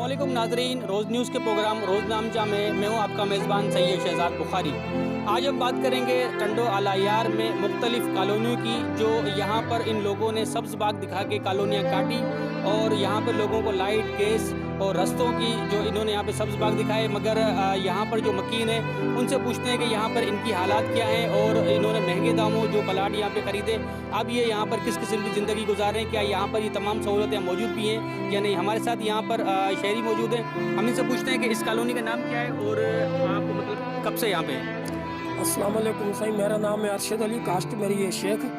अस्सलामुअलैकुम नाजरीन, रोज़ न्यूज़ के प्रोग्राम रोज़नामचा में मैं हूँ आपका मेज़बान सैयद शहजाद बुखारी। आज हम बात करेंगे टंडो अलायार में मुख्तलिफ़ कॉलोनियों की, जो यहाँ पर इन लोगों ने सब्ज़ बाग दिखा के कॉलोनियाँ काटी और यहाँ पर लोगों को लाइट, गैस और रस्तों की जो इन्होंने यहाँ पे सब्ज़ बाग दिखाए। मगर यहाँ पर जो मकीन है उनसे पूछते हैं कि यहाँ पर इनकी हालात क्या हैं और इन्होंने महंगे दामों जो प्लाट यहाँ पे ख़रीदे, अब ये यहाँ पर किस किस्म की ज़िंदगी गुजार रहे हैं, क्या यहाँ पर ये तमाम सहूलतें मौजूद भी हैं या नहीं। हमारे साथ यहाँ पर शहरी मौजूद हैं, हम इनसे पूछते हैं कि इस कॉलोनी का नाम क्या है और आप मतलब कब से यहाँ पे हैं। अस्सलाम वालेकुम साईं, मेरा नाम है अरशद अली, कास्ट मेरी है शेख।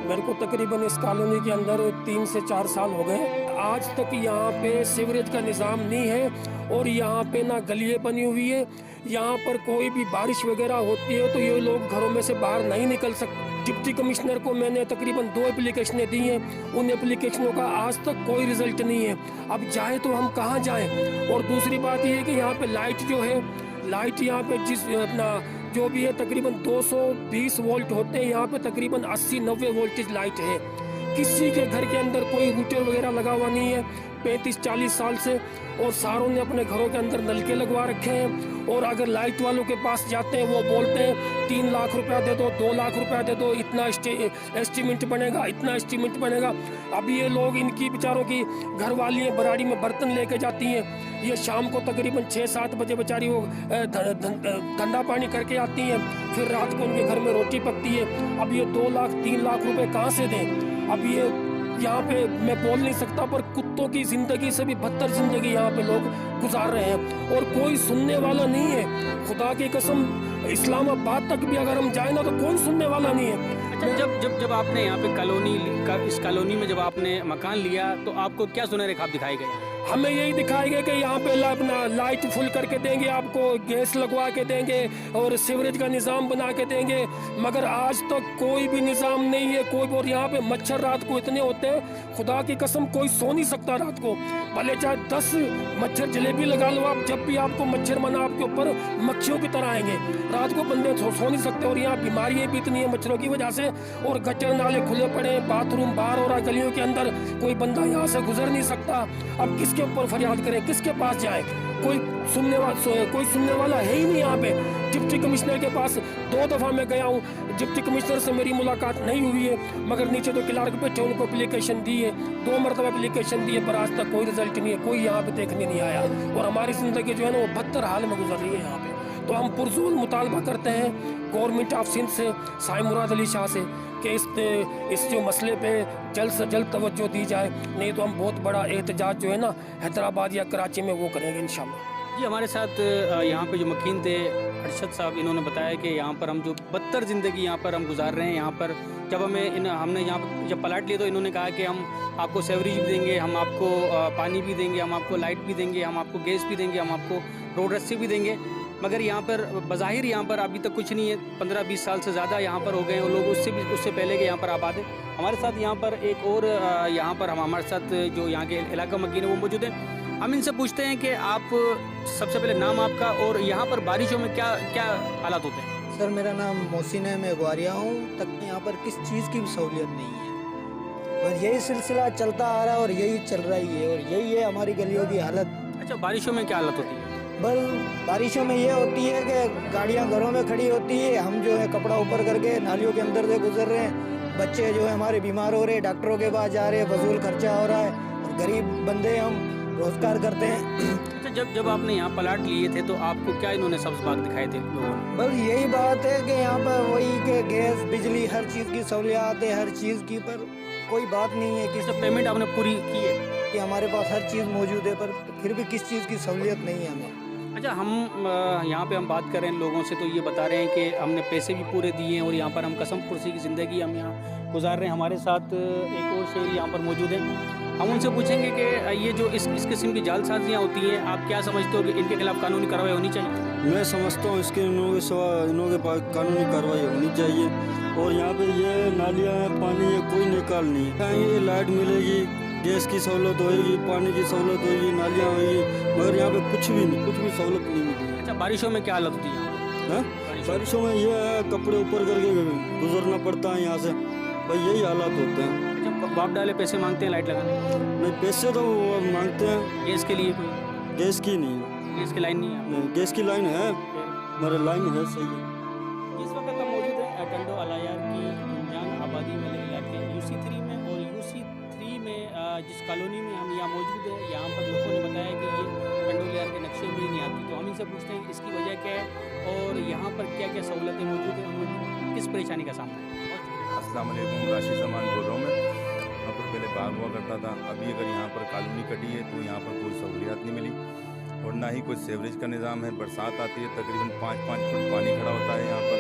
मेरे को तकरीबन इस कॉलोनी के अंदर 3 से 4 साल हो गए। आज तक यहाँ पे सीवरेज का निज़ाम नहीं है और यहाँ पे ना गलियाँ बनी हुई है। यहाँ पर कोई भी बारिश वगैरह होती है तो ये लोग घरों में से बाहर नहीं निकल सकते। डिप्टी कमिश्नर को मैंने तकरीबन 2 एप्लीकेशनें दी हैं, उन एप्लीकेशनों का आज तक कोई रिजल्ट नहीं है। अब जाए तो हम कहाँ जाएँ। और दूसरी बात ये है कि यहाँ पे लाइट जो है, लाइट यहाँ पे जिस अपना जो भी है तकरीबन 220 वोल्ट होते हैं, यहाँ पे तकरीबन 80-90 वोल्टेज लाइट है। किसी के घर के अंदर कोई रूटर वगैरह लगा हुआ नहीं है 35-40 साल से, और सारों ने अपने घरों के अंदर नलके लगवा रखे हैं। और अगर लाइट वालों के पास जाते हैं वो बोलते हैं 3 लाख रुपया दे दो, 2 लाख रुपया दे दो, इतना एस्टीमेट बनेगा, इतना एस्टीमेट बनेगा। अब ये लोग, इनकी बेचारों की घर वाली बराड़ी में बर्तन लेके जाती हैं, ये शाम को तकरीबन 6-7 बजे बेचारी वो धंधा पानी करके आती हैं, फिर रात को उनके घर में रोटी पकती है। अब ये 2 लाख 3 लाख रुपए कहाँ से दें। अब ये यहाँ पे मैं बोल नहीं सकता, पर कुत्तों की ज़िंदगी से भी बदतर ज़िंदगी यहाँ पे लोग गुजार रहे हैं और कोई सुनने वाला नहीं है। खुदा की कसम, इस्लामाबाद तक भी अगर हम जाए ना तो कौन सुनने वाला नहीं है। अच्छा, जब आपने यहाँ पे इस कॉलोनी में जब आपने मकान लिया तो आपको क्या सुनहरे ख्वाब दिखाए गए? हमें यही दिखाई गया कि यहाँ पे अपना लाइट फुल करके देंगे, आपको गैस लगवा के देंगे और सीवरेज का निज़ाम बना के देंगे, मगर आज तक कोई भी निज़ाम नहीं है कोई। और यहाँ पे मच्छर रात को इतने होते हैं, खुदा की कसम कोई सो नहीं सकता रात को, भले चाहे 10 मच्छर जलेबी लगा लो आप, जब भी आपको मच्छर मना आपके ऊपर मक्खियों की तरह आएंगे। रात को बंदे सो नहीं सकते। और यहाँ बीमारियाँ भी इतनी है मच्छरों की वजह से, और गटर नाले खुले पड़े हैं, बाथरूम बाहर हो रहा है गलियों के अंदर, कोई बंदा यहाँ से गुजर नहीं सकता। अब किसके ऊपर फरियाद करें, किसके पास जाए, कोई सुनने वाला है ही नहीं यहाँ पे। डिप्टी कमिश्नर के पास 2 दफ़ा मैं गया हूँ, डिप्टी कमिश्नर से मेरी मुलाकात नहीं हुई है, मगर नीचे तो क्लार्क बैठे, उनको एप्लीकेशन दी है, 2 मरतबा एप्लीकेशन दी है, पर आज तक कोई रिजल्ट नहीं है, कोई यहाँ पे देखने नहीं आया। और हमारी ज़िंदगी जो है ना वो बदतर हाल में गुजर रही है यहाँ पे। तो हम पुरजोर मुतालबा करते हैं गवर्नमेंट ऑफ सिंध से, साईं मुराद अली शाह से, कि इस जो मसले पे जल्द से जल्द तवज्जो दी जाए, नहीं तो हम बहुत बड़ा एहतजाज जो है ना हैदराबाद या कराची में वो करेंगे इंशाल्लाह। जी, हमारे साथ यहाँ पे जो मकीन थे अरशद साहब, इन्होंने बताया कि यहाँ पर हम जो बदतर ज़िंदगी यहाँ पर हम गुजार रहे हैं। यहाँ पर जब हमने यहाँ पर जब प्लाट लिया तो इन्होंने कहा कि हम आपको सेवरेज भी देंगे, हम आपको पानी भी देंगे, हम आपको लाइट भी देंगे, हम आपको गैस भी देंगे, हम आपको रोड रस्सी भी देंगे। मगर यहाँ पर बज़ाहिर यहाँ पर अभी तक कुछ नहीं है। 15-20 साल से ज़्यादा यहाँ पर हो गए हैं लोग, उससे पहले के यहाँ पर आबाद है। हमारे साथ यहाँ पर एक और यहाँ पर हमारे साथ जो यहाँ के इलाका मकीन है वो मौजूद है। हम इनसे पूछते हैं कि आप सबसे पहले नाम आपका और यहाँ पर बारिशों में क्या क्या हालात होते हैं। सर, मेरा नाम मोहसिन है, मैं ग्वारिया हूँ। तक यहाँ पर किस चीज़ की भी सहूलियत नहीं है, और यही सिलसिला चलता आ रहा है और यही चल रही है, और यही है हमारी गलियों की हालत। अच्छा, बारिशों में क्या हालत होती है? बस बारिशों में ये होती है कि गाड़ियाँ घरों में खड़ी होती है, हम जो है कपड़ा ऊपर करके नालियों के अंदर से गुजर रहे हैं, बच्चे जो है हमारे बीमार हो रहे हैं, डॉक्टरों के पास जा रहे हैं, फजूल खर्चा हो रहा है, और गरीब बंदे हम रोजगार करते हैं। अच्छा, जब आपने यहाँ प्लाट लिए थे तो आपको क्या इन्होंने सब्ज़ बाग दिखाए थे लोगों ने? बस यही बात है कि यहाँ पर वही कि गैस, बिजली, हर चीज़ की सहूलियात है, हर चीज़ की, पर कोई बात नहीं है कि अच्छा, पेमेंट आपने पूरी की है कि हमारे पास हर चीज़ मौजूद है, पर फिर भी किस चीज़ की सहूलियत नहीं है हमें। अच्छा, हम यहाँ पे हम बात कर रहे हैं लोगों से, तो ये बता रहे हैं कि हमने पैसे भी पूरे दिए हैं और यहाँ पर हम कसम पुरसी की ज़िंदगी हम यहाँ गुजार रहे हैं। हमारे साथ एक और शहरी यहाँ पर मौजूद हैं, हम उनसे पूछेंगे कि ये जो इस किस्म की जालसाजियाँ होती हैं, आप क्या समझते हो कि इनके खिलाफ कानूनी कार्रवाई होनी चाहिए? मैं समझता हूँ इनों के पास कानूनी कार्रवाई होनी चाहिए। और यहाँ पे ये नालियाँ हैं, पानी है, कोई निकाल नहीं है। ये लाइट मिलेगी, गैस की सहूलत होगी, पानी की सहूलत होगी, नालियाँ होगी, मगर यहाँ पे कुछ भी सहूलत नहीं मिली। अच्छा, बारिशों में क्या हालत होती है? बारिशों में ये है कपड़े ऊपर करके गुजरना पड़ता है यहाँ से, भाई यही हालात होते हैं। अच्छा, बाप डाले पैसे मांगते हैं लाइट लगाने? नहीं, पैसे तो वो मांगते हैं। गैस के लिए कोई? गैस की नहीं है। गैस की लाइन नहीं है। नहीं, गैस की लाइन है, मेरे लाइन है सही है। इस वक्त हम मौजूद हैं टंडो अलायार की गुंजान आबादी वाले इलाके UC3 में, और UC3 में जिस कॉलोनी में हम यहाँ मौजूद हैं, यहाँ पर लोगों ने बताया कि ये टंडो अलायार के नक्शे में ही नहीं आती। तो हम इनसे पूछते हैं इसकी वजह क्या है और यहाँ पर क्या क्या सहूलतें मौजूद हैं, उनको किस परेशानी का सामना है। अस्सलाम वालेकुम, राशिद सामान बोल रहा हूँ मैं। यहाँ पर पहले बाग हुआ करता था, अभी अगर यहाँ पर कॉलोनी कटी है तो यहाँ पर कोई सहूलियात नहीं मिली और ना ही कोई सीवरेज का निज़ाम है। बरसात आती है तकरीबन 5-5 फुट पानी खड़ा होता है यहाँ पर।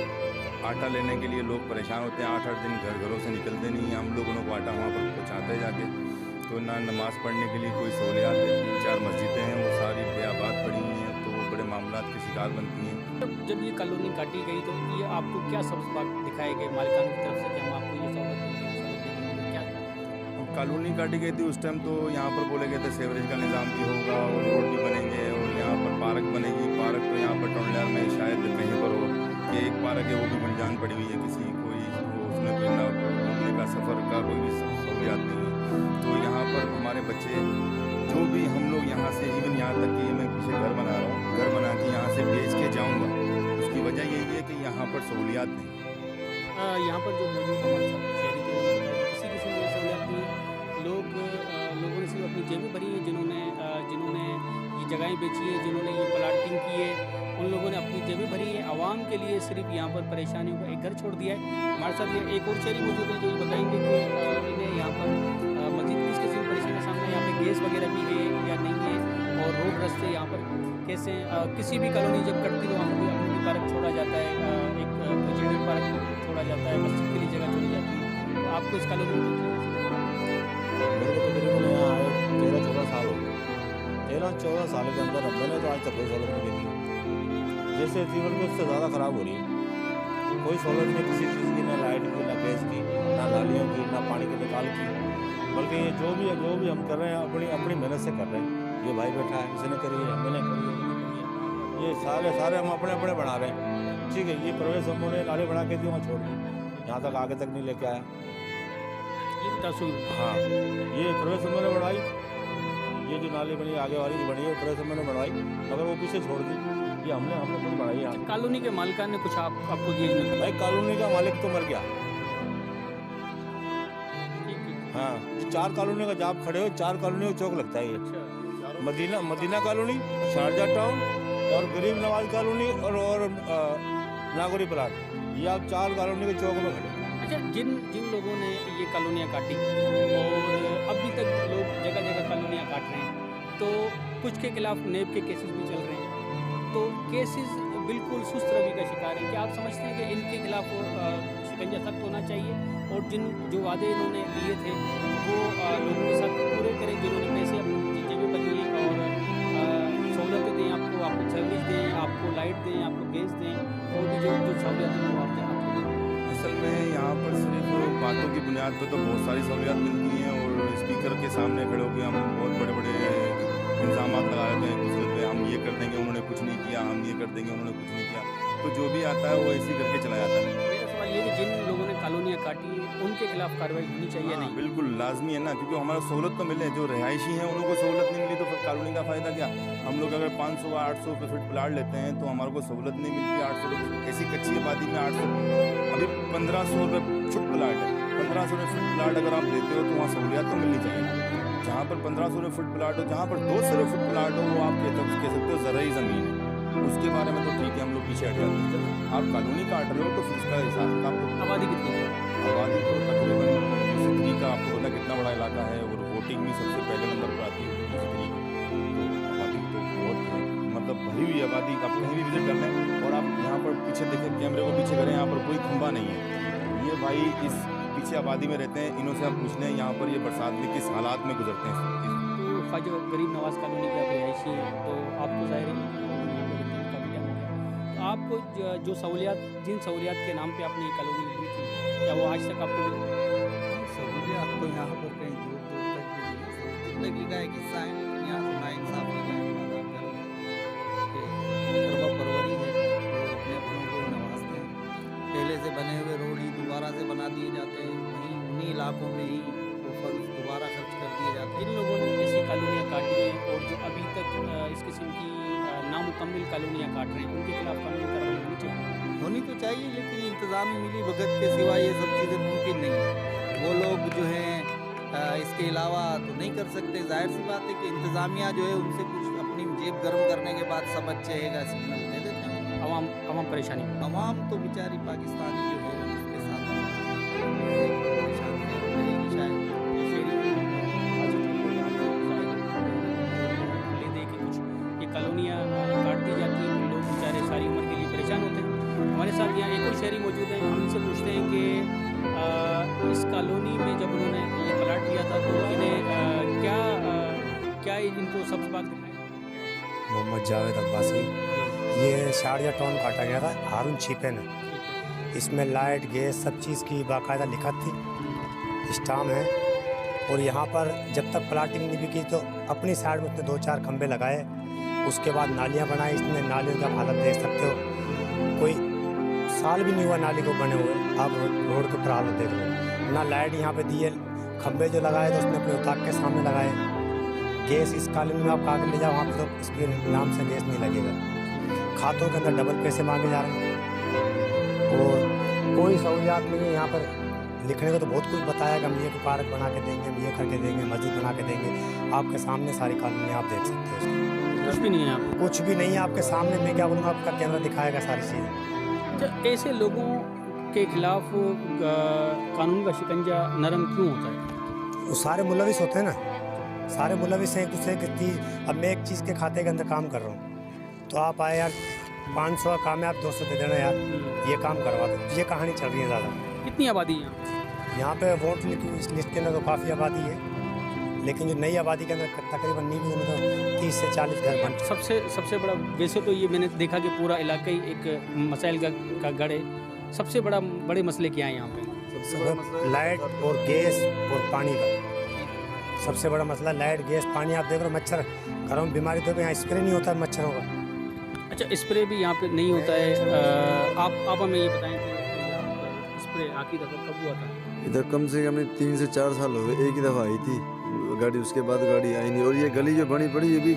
आटा लेने के लिए लोग परेशान होते हैं, 8-8 दिन घरों से निकलते नहीं हैं। हम लोगों को आटा वहाँ पर पहुँचाते हैं जाके। तो ना नमाज़ पढ़ने के लिए कोई सहूलियात है। 3-4 मस्जिदें हैं, वो सारी बेआबाद पड़ी हुई हैं, तो वो बड़े मामलात के शिकार बनती हैं। जब ये कॉलोनी काटी गई तो ये आपको क्या सब्ज़ बाग दिखाए गए मालिकान की तरफ से कि हम आपको ये सहूलत देंगे, क्या अब कॉलोनी काटी गई थी उस टाइम तो यहाँ पर बोले गए थे सीवरेज का निज़ाम भी होगा और रोड भी बनेंगे और यहाँ पर पार्क बनेगी। पार्क तो यहाँ पर टोंडलार में शायद कहीं पर हो कि एक पार्क है, वो भी गुंजान पड़ी हुई है, किसी कोई उसमें कोई ना घूमने का सफ़र का कोई भी सहूलियात नहीं है। तो यहाँ पर हमारे बच्चे जो भी हम लोग यहाँ से इवन यहाँ तक कि मैं पीछे घर बना रहा हूँ, घर बना के यहाँ से बेच के जाऊँगा, उसकी वजह यही है कि यहाँ पर सहूलियात नहीं। यहाँ पर जो मौजूद हमारे साथ शहरी थे उन्होंने बताया कि किसी किस्म की सहूलियत नहीं है। लोगों ने सिर्फ अपनी जेबें भरी है, जिन्होंने ये जगहें बेची है, जिन्होंने ये प्लाटिंग की है, उन लोगों ने अपनी जेबें भरी है। आवाम के लिए सिर्फ यहाँ पर परेशानियों का एक घर छोड़ दिया है। हमारे साथ ये एक और शहरी मौजूद है जो ये बताएंगे कि इन्हें यहाँ पर मजीद किस किस्म की परेशानी का सामना है, यहाँ पे गैस वगैरह भी है या नहीं है, और रोड रास्ते यहाँ पर कैसे किसी भी कॉलोनी जब कटती तो वहाँ पर अम्यूनिटी पार्क छोड़ा जाता है, एक चिल्ड्रन पार्क छोड़ा जाता है, मस्जिद के लिए जगह छोड़ी जाती है। तो आपको इस कॉलोनी में मेरे को तकरीबन यहाँ आए 13-14 साल हो गए। 13-14 साल के अंदर मैंने तो आज तक कोई सहूलत नहीं मिली। जैसे जीवन में उससे ज़्यादा ख़राब हो रही है। कोई सहूलत नहीं किसी चीज़ की, ना लाइट की, ना गैस की, ना नालियों की, ना पानी के निकाल की। बल्कि ये जो भी हम कर रहे हैं अपनी मेहनत से कर रहे हैं। ये भाई बैठा है, इसने करी है, मैंने करी है, ये सारे हम अपने बना रहे हैं। ठीक है, ये प्रवेश हमने नाले बना के दिए, वहाँ छोड़ दी, यहाँ तक आगे तक नहीं लेके आया। ये तस्वीर हाँ, ये प्रवेश हमने बढ़ाई, ये जो नाली बनी आगे वाली बनी है प्रवेश हमने बढ़ाई, मगर वो पीछे छोड़ दी। ये हमने खुद बढ़ाई यहाँ। कॉलोनी के मालिकान ने कुछ आपको दिए नहीं? भाई कॉलोनी का मालिक तो मर गया। ठीक। हाँ, 4 कॉलोनी का जब खड़े हो, 4 कॉलोनी का चौक लगता है ये। अच्छा। मदीना कॉलोनी, शारजा टाउन और गरीब नवाज कॉलोनी और नागौरी प्लाट, ये आप 4 कॉलोनी के चौक में खड़े। अच्छा, जिन लोगों ने ये कॉलोनियाँ काटी और अभी तक लोग जगह जगह कॉलोनियाँ काट रहे हैं, तो कुछ के खिलाफ नेब के केसेस भी चल रहे हैं, तो केसेस बिल्कुल सुस्त रवि का शिकार है। क्या आप समझते हैं कि इनके खिलाफ शिकंजा सख्त होना चाहिए और जो वादे इन्होंने लिए थे वो लोगों के साथ पूरे करें, जिन्होंने पैसे अपनी जेबें बनी और सहूलतें दें, आपको सर्विस दें, आपको लाइट दें, आपको गैस दें, और भी जो सहूलियत है वो आपको असल में यहाँ पर सिर्फ बातों की बुनियाद पर तो बहुत सारी सहूलियात मिलती हैं और स्पीकर के सामने खड़े होकर हम बहुत बड़े बड़े इल्ज़ाम लगा लेते हैं एक दूसरे पे, हम ये कर देंगे उन्होंने कुछ नहीं किया, हम ये कर देंगे उन्होंने कुछ नहीं किया। तो जो भी आता है वो ऐसे ही करके चला जाता है। मेरा सवाल ये कि जिन लोगों ने कॉलोनियाँ काटी है उनके खिलाफ कार्रवाई होनी चाहिए? हाँ, नहीं, बिल्कुल लाजमी है ना, क्योंकि हमारा सहूलत तो मिले, जो रिहायशी हैं उनको सहूलत नहीं मिली तो फिर कॉलोनी का फ़ायदा क्या। हम लोग अगर 500-800 रुपये फुट प्लाट लेते हैं तो हमारे को सहूलत नहीं मिलती। 800 रुपये ऐसी कच्ची आबादी में 800, अभी 1500 रुपये फुट प्लाट है। 1500 रुपये फुट प्लाट अगर आप लेते हो तो वहाँ सहूलियत तो मिलनी चाहिए ना। जहाँ पर 1500 रुपये फुट प्लाट हो, जहाँ पर 200 रुपये फुट प्लाट हो, वो आप कह सकते हो ज़रूरी ज़मीन है, उसके बारे में तो ठीक है हम लोग पीछे हट जाते हैं। जब आप कॉलोनी काट रहे हो तो फिर उसका हिसाब किताब तो आबादी कितनी है? आबादी तो तकरीबन UC3 का आपको पता कितना बड़ा इलाका है और वोटिंग भी सबसे पहले नंबर पर आती है UC3 की, तो आबादी तो बहुत है, मतलब भरी हुई आबादी। आप कहीं भी विजिट कर लें और आप यहाँ पर पीछे देखें, कैमरे को पीछे करें, यहाँ पर कोई खंभा नहीं है। ये भाई इस पीछे आबादी में रहते हैं, इन्हों से आप पूछ लें यहाँ पर ये बरसात में किस हालात में गुजरते हैं। तो ख्वाजा गरीब नवाज कॉलोनी की आप रिहायशी हैं, तो आपको ज़ाहिर है तो आपको जो जिन सहूलियात के नाम पे आपने ये कॉलोनी ली थी, क्या वो आज तक आपको मिली? सहूलियात तो यहाँ पर कहीं दूर दूर तक भी नहीं है। ज़िंदगी का एक हिस्सा है, लेकिन यहाँ तो नाइंसाफ़ी का करवा परवरी है, वो अपने अपनों को नवाजते हैं। पहले से बने हुए रोड ही दोबारा से बना दिए जाते हैं, वहीं उन्हीं इलाकों में ही वो फंड दोबारा खर्च कर दिए जाते हैं। जिन लोगों ने ऐसी कॉलोनियाँ काटी हैं और जो अभी तक इस किस्म कॉलोनियाँ काट रहे हैं, उनके खिलाफ कानूनी कार्रवाई होनी चाहिए। होनी तो चाहिए, लेकिन इंतज़ामी मिली भगत के सिवा ये सब चीज़ें मुमकिन नहीं है। वो लोग जो हैं इसके अलावा तो नहीं कर सकते। जाहिर सी बात है कि इंतज़ामिया जो है उनसे कुछ अपनी जेब गर्म करने के बाद सब अच्छे हैगा सिग्नल दे देते हैं। अवाम परेशानी में। अवाम तो बेचारी पाकिस्तानी जो है उसके साथ परेशान रहेगी शायद। ले दे के कुछ ये कॉलोनियाँ काट दी जाती हैं, लोग बेचारे सारी उम्र के लिए परेशान होते हैं। हमारे साथ यहाँ एक और शहरी मौजूद हैं, हम इनसे पूछते हैं कि इस कॉलोनी में जब उन्होंने ये प्लाट लिया था तो इन्हें क्या इनको सब्ज़ बाग दिखाया? मोहम्मद जावेद अब्बासी। ये शारजा टाउन काटा गया था हारून छिपे ने। इसमें लाइट गैस सब चीज़ की बाकायदा लिखत थी, स्टाम है। और यहाँ पर जब तक प्लाटिंग नहीं बिकी तो अपनी साइड में उसने 2-4 खंबे लगाए। उसके बाद नालियाँ बनाई इसने, नालियों की आप हालत देख सकते हो, कोई साल भी नहीं हुआ नाली को बने हुए, आप रोड के ऊपर हालत देख लो। ना लाइट यहाँ पे दी है, खंबे जो लगाए तो उसने अपने उताक के सामने लगाए। गैस इस कॉलोनी में आप कागज ले जाओ, वहाँ पे तो इसके नाम से गैस नहीं लगेगा। खातों के अंदर डबल पैसे मांगे जा रहे हैं और कोई सहूलियात नहीं है यहाँ पर। लिखने को तो बहुत कुछ बताया कि हम ये पार्क बना के देंगे, हम ये करके देंगे, मस्जिद बना के देंगे। आपके सामने सारी कॉलोनी आप देख सकते हो, कुछ भी नहीं है यहाँ पे। कुछ भी नहीं है आपके सामने। मैं क्या बोलूँगा, आपका कैमरा दिखाएगा सारी चीज़ें। ऐसे लोगों के खिलाफ कानून का शिकंजा नरम क्यों होता है? वो सारे मुलविस होते हैं ना, सारे मुलविस हैं एक दूसरे की। अब मैं एक चीज़ के खाते के अंदर काम कर रहा हूँ तो आप आए यार 500 का काम है, आप 200 दे देना यार, ये काम करवा दो। ये कहानी चल रही है ज़्यादा। कितनी आबादी है यहाँ पे? वोट इस लिस्ट के अंदर तो काफ़ी आबादी है, लेकिन जो नई आबादी के अंदर तकरीबन नहीं भी उनमें तो 30 से 40 घर बन। सबसे बड़ा, वैसे तो ये मैंने देखा कि पूरा इलाका ही एक मसाइल का गढ़ है। सबसे बड़े मसले क्या हैं यहाँ पे? लाइट और गैस और पानी का सबसे बड़ा मसला लाइट गैस पानी। आप देख रहे हो मच्छर, घरों में बीमारी तो यहाँ स्प्रे नहीं होता है मच्छरों का। अच्छा, स्प्रे भी यहाँ पे नहीं होता है। आप हमें ये बताएं कि स्प्रे आखिरी दफ़ा कब हुआ था? इधर कम से कम 3 से 4 साल हो गए, एक ही दफ़ा आई थी गाड़ी, उसके बाद गाड़ी आई नहीं। और ये गली जो बनी पड़ी ये भी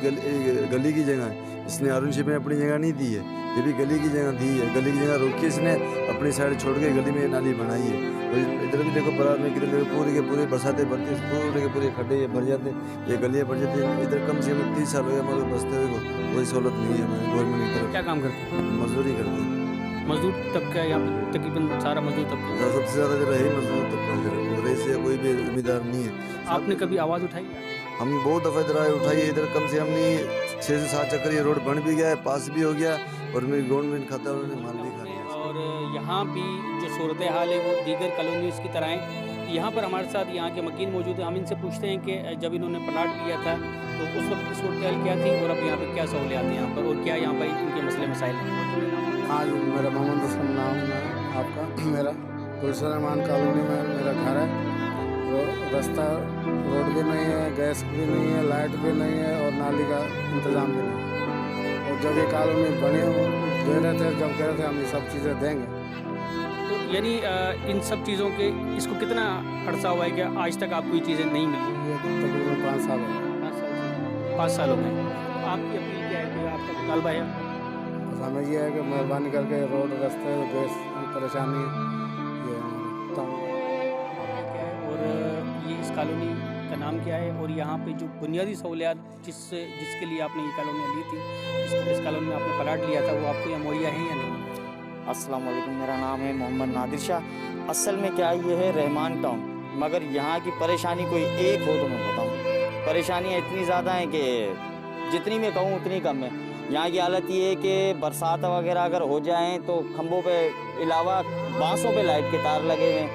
गली की जगह है, इसने हारून में अपनी जगह नहीं दी है, ये भी गली की जगह दी है। गली की जगह रोकी इसने, अपनी साइड छोड़ के गली में नाली बनाई है। और इधर भी देखो बराबर में किधर देखो पूरे के पूरे बरसातें बढ़ती है, पूरे के पूरे खड्डे ये भर जाते, ये गलियाँ भर जाती है। इधर कम से कम 30 साल हो गए हमारे बसते हुए को, कोई सहूलत नहीं है हमारे गवर्नमेंट की तरफ। क्या काम करते हैं? मजदूरी करते हैं। मजदूर तबका यहाँ पे तकरीबन सारा मजदूर तबका सबसे ज़्यादा जो है मजदूर तबका, ऐसे कोई भी जिम्मेदार नहीं है। आपने कभी आवाज़ उठाई? हम बहुत दफ़ा इधर आए, उठाई। इधर कम से हमने 6 से 7 चक्कर ये रोड बन भी गया है, पास भी हो गया, और मेरी गवर्नमेंट खाता उन्होंने माल भी खा लिया। और यहाँ भी जो सूरत हाल है वो दीगर कॉलोनीज़ की तरह है। यहाँ पर हमारे साथ यहाँ के मकीन मौजूद हैं, हम इनसे पूछते हैं कि जब इन्होंने प्लाट लिया था तो उस वक्त की सूरत हाल क्या थी और अब यहाँ पर क्या सहूलियात हैं यहाँ पर, और क्या यहाँ पर इनके मसले मसाइल हैं। हाँ जी, मेरा मोहम्मद हसन नाम है आपका। मेरा गुलशन कॉलोनी में मेरा घर है। रास्ता रोड भी नहीं है, गैस भी नहीं है, लाइट भी नहीं है और नाली का इंतज़ाम भी नहीं है। और जब ये कॉलोनी बनी दे रहे थे, जब कह रहे थे हम ये सब चीज़ें देंगे, तो यानी इन सब चीज़ों के इसको कितना अरसा हुआ है कि आज तक आपको ये चीज़ें नहीं मिली? ये तकरीबन 5 साल हो गए। 5 साल हो गए। आपकी अपील क्या है कि आपका मुतालबा है? बस हमें ये है कि मेहरबानी करके रोड रास्ते गैस की परेशानी ये और ये इस कॉलोनी का नाम क्या है और यहाँ पे जो बुनियादी सहूलियात जिसके लिए आपने ये कॉलोनी ली थी, इस कॉलोनी में आपने प्लाट लिया था, वो आपको यहाँ मुहैया है या नहीं? अस्सलाम वालेकुम, मेरा नाम है मोहम्मद नादिर शाह। असल में क्या ये है रहमान टाउन, मगर यहाँ की परेशानी कोई एक हो तो मैं बताऊँ। परेशानियाँ इतनी ज़्यादा हैं कि जितनी मैं कहूँ उतनी कम है। यहाँ की हालत ये है कि बरसात वगैरह अगर हो जाएँ तो खंभों पे अलावा बांसों पे लाइट के तार लगे हुए हैं,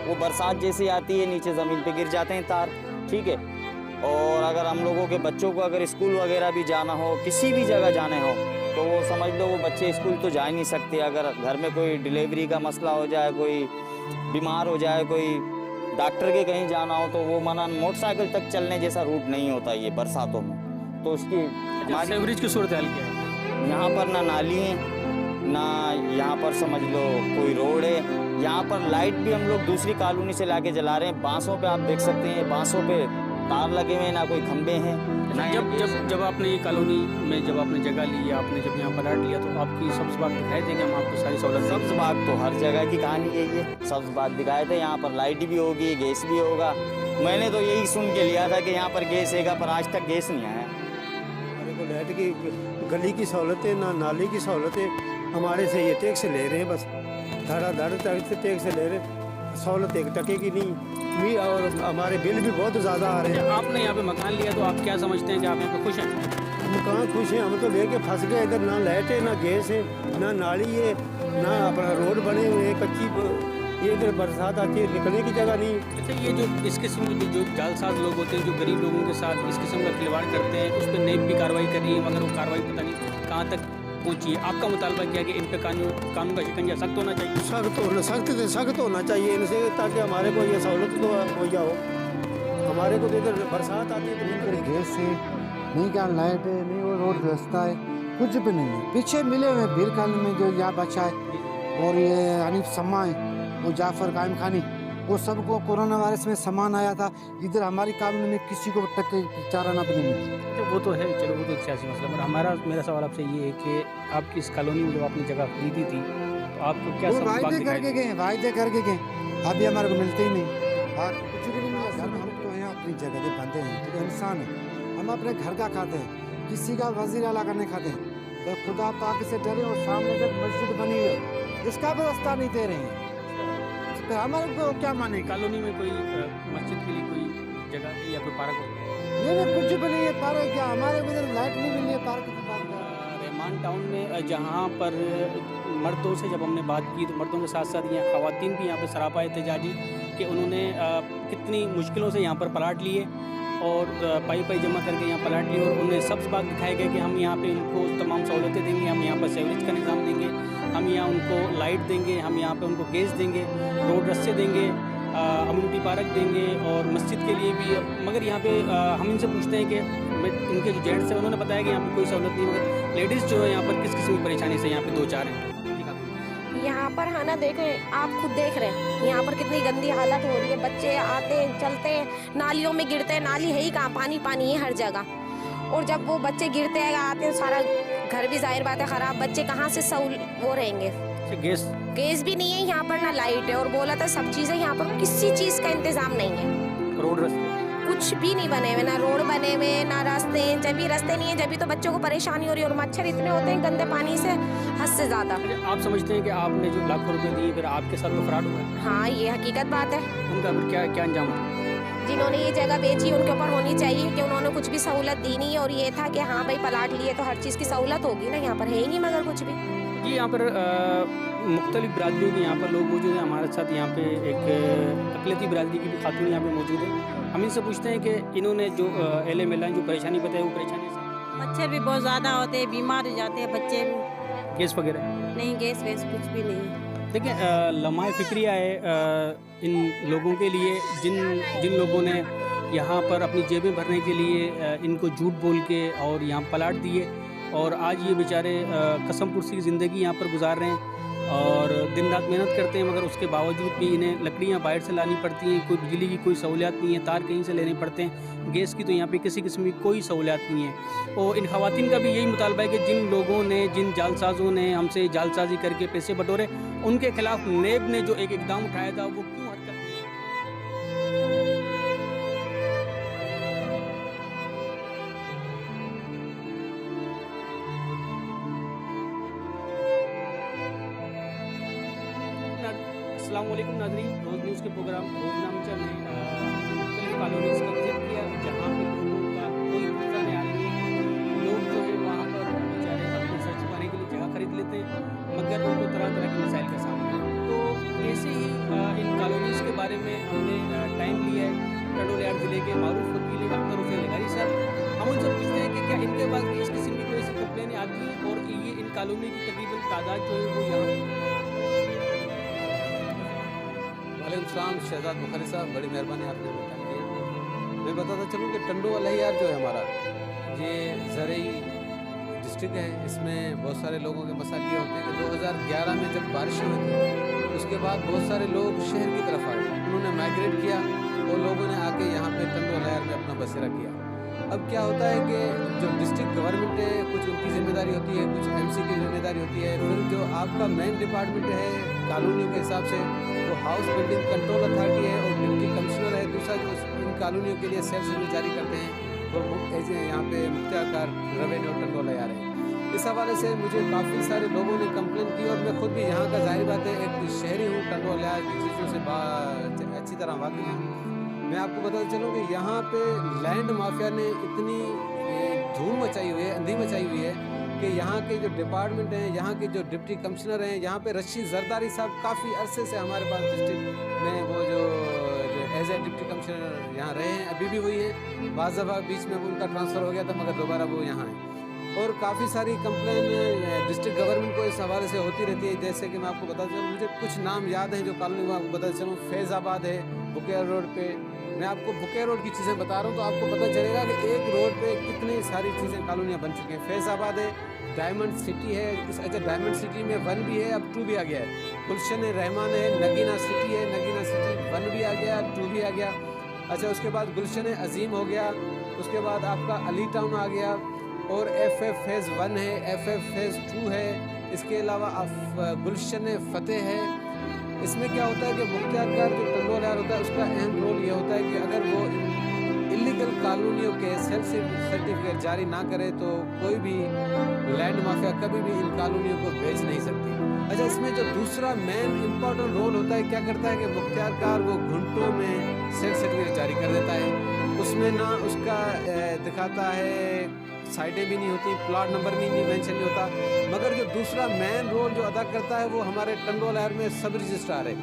वो बरसात जैसी आती है नीचे ज़मीन पे गिर जाते हैं तार, ठीक है। और अगर हम लोगों के बच्चों को अगर स्कूल वगैरह भी जाना हो, किसी भी जगह जाने हो, तो वो समझ लो वो बच्चे स्कूल तो जा ही नहीं सकते। अगर घर में कोई डिलीवरी का मसला हो जाए, कोई बीमार हो जाए, कोई डॉक्टर के कहीं जाना हो, तो वो मनन मोटरसाइकिल तक चलने जैसा रूट नहीं होता ये बरसातों में। तो उसकी हमारी एवरेज की सूरत हाल क्या है? यहाँ पर ना नाली है, ना यहाँ पर समझ लो कोई रोड है। यहाँ पर लाइट भी हम लोग दूसरी कॉलोनी से लाके जला रहे हैं। बांसों पे आप देख सकते हैं, बांसों पे तार लगे हुए हैं, ना कोई खंबे हैं। जब आपने ये कॉलोनी में जब आपने जगह ली या आपने जब यहाँ प्लाट लिया तो आपकी सब्ज बाग दिखाई देंगे, हम आपको सारी सहूलत सब्ज बाग तो हर जगह की कहानी यही है, सब्ज बाग दिखाए थे, यहाँ पर लाइट भी होगी, गैस भी होगा। मैंने तो यही सुन के लिया था कि यहाँ पर गैस हैगा, पर आज तक गैस नहीं आया। हमारे को लाइट की गली की सहूलतें ना नाली की सहूलतें हमारे से ये टैक्स ले रहे हैं, बस धड़ाधड़ टैक्स ले रहे हैं, सहूलत एक टके की नहीं, और हमारे बिल भी बहुत ज़्यादा आ रहे हैं। आपने यहाँ पे मकान लिया तो आप क्या समझते हैं कि आप यहाँ पे खुश हैं? हम कहाँ खुश हैं, हम तो लेके फंस गए इधर, ना लाइट है ना गैस है ना नाली है ना अपना रोड बने हुए हैं कच्ची, ये इधर बरसात आती है निकलने की जगह नहीं। अच्छा, ये जो इस किस्म के जो जालसाज लोग होते हैं जो गरीब लोगों के साथ इस किस्म का खिलवाड़ करते हैं, उस पर नेब भी कार्रवाई कर रही है, मगर वो कार्रवाई पता नहीं कहाँ तक पहुँची है। आपका मुतालबा क्या है कि इन पे कानून का शिकंजा सख्त होना चाहिए? सख्त होना चाहिए इनसे, ताकि हमारे को ये सहूलत तो मुहैया हो। हमारे को तो इधर बरसात आती है तो गैस है नहीं, क्या लाइट है नहीं, वो रोड व्यवस्था है, कुछ भी नहीं है। पीछे मिले हुए बीर कॉलोनी में जो यहाँ बचा है, और ये हनीफ सम्मा है, वो जाफर कायम खानी, वो सबको कोरोना वायरस में सामान आया था। इधर हमारी कॉलोनी में किसी को टक चारा ना बनी मिली। वो तो है, चलो वो तो एक सियासी मसला, पर मेरा सवाल आपसे ये है कि आपकी इस कॉलोनी में जब आपने जगह खरीदी थी तो आपको क्या वायदे करके गए, अभी हमारे को मिलते ही नहीं, और कुछ भी नहीं मिला। हम तो यहाँ अपनी जगह पे बंधे हैं, तो इंसान है, हम अपने घर का खाते हैं, किसी का वजीर आला का नहीं खाते हैं। तो खुदा पाक से डरे, और सामने जब मस्जिद बनी हुई है इसका भी रास्ता नहीं दे रहे हैं, तो हमारे को क्या माने? कॉलोनी में कोई मस्जिद के लिए कोई जगह या कोई पार्क हो? नहीं, कुछ भी नहीं है। पार्क क्या, हमारे उधर लाइट नहीं मिल रही है पार्क की बात। रहमान टाउन में जहाँ पर मर्दों से जब हमने बात की तो मर्दों के साथ साथ यहाँ ख़वातीन भी यहाँ पर सरापा एहतजाजी कि उन्होंने कितनी मुश्किलों से यहाँ पर प्लाट लिए और पाई जमा करके यहाँ प्लाट लिए, और उन्हें सब्ज़ बाग दिखाए गए कि हम यहाँ पे उनको तमाम सहूलतें देंगे, हम यहाँ पर सेवरेज का निज़ाम देंगे, हम यहाँ उनको लाइट देंगे, हम यहाँ पे उनको गैस देंगे, रोड रस्ते देंगे, अम्यूनिटी पार्क देंगे और मस्जिद के लिए भी। मगर यहाँ पे हम इनसे पूछते हैं कि उनके जो जेंट्स हैं उन्होंने बताया कि यहाँ पे कोई सहूलत नहीं, मगर लेडीज़ जो है यहाँ पर किस किस्म की परेशानी से यहाँ पे दो चार हैं। यहाँ पर है ना, देखें आप खुद देख रहे हैं यहाँ पर कितनी गंदी हालत हो रही है, बच्चे आते हैं चलते हैं नालियों में गिरते हैं, नाली है ही कहाँ, पानी पानी है हर जगह, और जब वो बच्चे गिरते हैं आते हैं सारा घर भी जाहिर बात है ख़राब, बच्चे कहाँ से वो रहेंगे। गैस भी नहीं है यहाँ पर, ना लाइट है, और बोला था सब चीज़ें यहाँ पर किसी चीज़ का इंतज़ाम नहीं है। रोड रास्ते कुछ भी नहीं बने हुए, ना रोड बने हुए ना रास्ते, जब भी रास्ते नहीं है जब भी तो बच्चों को परेशानी हो रही है, और मच्छर इतने होते हैं गंदे पानी से हद से ज़्यादा। आप समझते हैं कि आपने जो लाखों रुपए दिए फिर आपके साथ तो फ्रॉड हुआ है? हाँ, ये हकीकत बात है। उनका फिर क्या अंजाम हुआ? जिन्होंने ये जगह बेची उनके ऊपर होनी चाहिए कि उन्होंने कुछ भी सहूलत दी नहीं, और ये था कि हाँ भाई प्लाट लिए तो हर चीज़ की सहूलत होगी ना, यहाँ पर है ही नहीं मगर कुछ भी। जी, यहाँ पर मुख्तलिफ बिरादरियों के यहाँ पर लोग मौजूद हैं हमारे साथ। यहाँ पे एक अकलियती बिरादरी की भी खातून यहाँ पे मौजूद है। हम इनसे पूछते हैं कि इन्होंने जो एलएमएल जो परेशानी बताई वो परेशानी से मच्छर भी बहुत ज़्यादा होते हैं, बीमार हो जाते हैं बच्चे भी। गैस वगैरह नहीं, गैस वैस कुछ भी नहीं है। देखिए, लम्हा फिक्रिया है इन लोगों के लिए जिन लोगों ने यहाँ पर अपनी जेबें भरने के लिए इनको झूठ बोल के और यहाँ प्लाट दिए, और आज ये बेचारे कसम पुरसी की ज़िंदगी यहाँ पर गुजार रहे हैं और दिन रात मेहनत करते हैं, मगर उसके बावजूद भी इन्हें लकड़ियाँ बाहर से लानी पड़ती हैं, कोई बिजली की कोई सहूलियत नहीं है, तार कहीं से लेने पड़ते हैं, गैस की तो यहाँ पे किसी किस्म की कोई सहूलियत नहीं है। और इन ख़वातीन का भी यही मुतालबा है कि जिन लोगों ने जिन जालसाजों ने हमसे जालसाजी करके पैसे बटोरे, उनके खिलाफ नेब ने जो एक इकदाम उठाया था वो क्यों हरकत अस्सलामुअलैकुम नाज़रीन, रोज़ न्यूज़ के प्रोग्राम रोज़नामचा में मुख्तलिफ कॉलोनीज़ का विजिट किया जहाँ पे लोगों का कोई इंतज़ाम नहीं है। लोग जो है वहाँ पर बेचारे अपने सर छुपाने के लिए जगह खरीद लेते हैं, मगर उनको तरह तरह के मसाइल का सामना है। तो ऐसे ही इन कॉलोनीज़ के बारे में हमने टाइम लिया है टंडो अलायार ज़िले के मारूफ वकील अख्तर हुसैन लगारी साहब। हम उनसे पूछते हैं कि क्या इनके पास भी इस किस्म की कोई ऐसी कंप्लेन आती है, और ये इन कॉलोनी की तकरीबन तादाद जो है वो यहाँ। वालेकुम शहजाद बुखारी साहब, बड़ी मेहरबानी आपने बता दिया। मैं बताता चलूँ कि टंडो अलायार जो है हमारा ये ज़रई डिस्ट्रिक्ट है, इसमें बहुत सारे लोगों के मसाइल ये होते हैं कि 2011 में जब बारिश हुई थी उसके बाद बहुत सारे लोग शहर की तरफ आए, उन्होंने माइग्रेट किया और लोगों ने आके यहाँ पे टंडो अलायार में अपना बसेरा किया। अब क्या होता है कि जो डिस्ट्रिक्ट गवर्नमेंट है कुछ उनकी जिम्मेदारी होती है, कुछ एमसी की जिम्मेदारी होती है, फिर जो आपका मेन डिपार्टमेंट है कॉलोनियों के हिसाब से वो हाउस बिल्डिंग कंट्रोल अथॉरिटी है और डिप्टी कमिश्नर है। दूसरा जो इन कॉलोनियों के लिए सेल्फ सर्विस जारी करते हैं वो यहाँ पे मुख्तियार रेवेन्यू टंडोल आ रहे हैं। इस हवाले से मुझे काफ़ी सारे लोगों ने कंप्लेन की और मैं खुद भी यहाँ का जाहिर बात है एक शहरी हूँ, टंडोल की चीज़ों से अच्छी तरह वाकिफ हूँ। मैं आपको बताता चलूँ कि यहाँ पे लैंड माफिया ने इतनी धूम मचाई हुई है, अंधी मचाई हुई है कि यहाँ के जो डिपार्टमेंट हैं, यहाँ के जो डिप्टी कमिश्नर हैं, यहाँ पे रशीद जरदारी साहब काफ़ी अरसे से हमारे पास डिस्ट्रिक्ट में वो जो एज ए डिप्टी कमिश्नर यहाँ रहे हैं, अभी भी वही है। बाज़ दफ़ा बीच में उनका ट्रांसफ़र हो गया था मगर दोबारा वो यहाँ है। और काफ़ी सारी कंप्लेन डिस्ट्रिक्ट गवर्नमेंट को इस हवाले से होती रहती है। जैसे कि मैं आपको बताता चलूँ, मुझे कुछ नाम याद हैं जो कॉलोनी में आपको बताता चलूँ। फैज़ाबाद है बुकेर रोड पे, मैं आपको बुकेर रोड की चीज़ें बता रहा हूँ तो आपको पता चलेगा कि एक रोड पे कितनी सारी चीज़ें कॉलोनियाँ बन चुकी हैं। फैज़ाबाद है, डायमंड सिटी है, अच्छा डायमंड सिटी में 1 भी है, अब 2 भी आ गया है। गुलशन रहमान है, नगीना सिटी है, नगीना सिटी 1 भी आ गया, 2 भी आ गया। अच्छा उसके बाद गुलशन अजीम हो गया, उसके बाद आपका अली टाउन आ गया और FF फेज़ 1 है, FF फेज़ 2 है। इसके अलावा गुलशन फतेह है। इसमें क्या होता है कि मुख्तियार जो टंडोल होता है उसका अहम रोल ये होता है कि अगर वो इलीगल कॉलोनियों के सेल्फ सर्टिफिकेट जारी ना करे तो कोई भी लैंड माफिया कभी भी इन कॉलोनियों को बेच नहीं सकती। अच्छा इसमें जो दूसरा मेन इम्पोर्टेंट रोल होता है, क्या करता है कि मुख्तियार वो घंटों में सेल्फ सर्टिफिकेट जारी कर देता है। उसमें ना उसका दिखाता है, साइटें भी नहीं होती, प्लॉट नंबर भी नहीं मेंशन नहीं होता, मगर जो दूसरा मेन रोल जो अदा करता है वो हमारे टंडोल में सब रजिस्ट्रार है।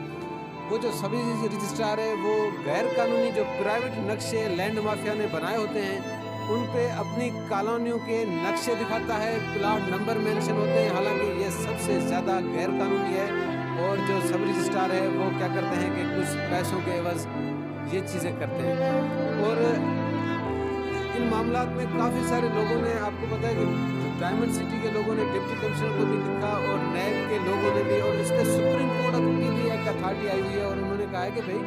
वो जो सब रजिस्ट्रार है वो गैर कानूनी जो प्राइवेट नक्शे लैंड माफिया ने बनाए होते हैं उन पे अपनी कॉलोनियों के नक्शे दिखाता है, प्लॉट नंबर मेंशन होते हैं, हालांकि ये सबसे ज़्यादा गैर कानूनी है। और जो सब रजिस्ट्रार है वो क्या करते हैं कि कुछ पैसों के एवज ये चीज़ें करते हैं। और इन मामलात में काफ़ी सारे लोगों ने, आपको पता है कि डायमंड सिटी के लोगों ने डिप्टी कमिश्नर को भी लिखा और नैब के लोगों ने भी, और इसके सुप्रीम कोर्ट की भी एक अथॉरिटी आई हुई है और उन्होंने कहा है कि भाई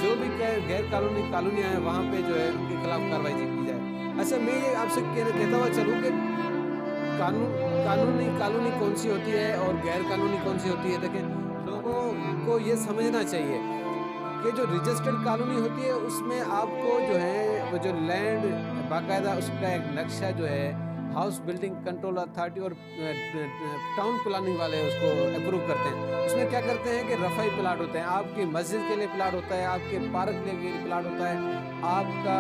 जो भी गैर कानूनी कॉलोनियाँ हैं वहाँ पे जो है उनके खिलाफ कार्रवाई की जाए। अच्छा मैं ये आपसे कहता हुआ चलूँ कि कानूनी कॉलोनी कौन सी होती है और गैर कानूनी कौन सी होती है। देखें लोगों को ये समझना चाहिए कि जो रजिस्टर्ड कॉलोनी होती है उसमें आपको जो है वो जो लैंड बाकायदा उसका एक नक्शा जो है हाउस बिल्डिंग कंट्रोल अथॉरिटी और टाउन प्लानिंग वाले उसको अप्रूव करते हैं। उसमें क्या करते हैं कि रफ़ाई प्लाट होते हैं, आपकी मस्जिद के लिए प्लाट होता है, आपके पार्क के लिए प्लाट होता है, आपका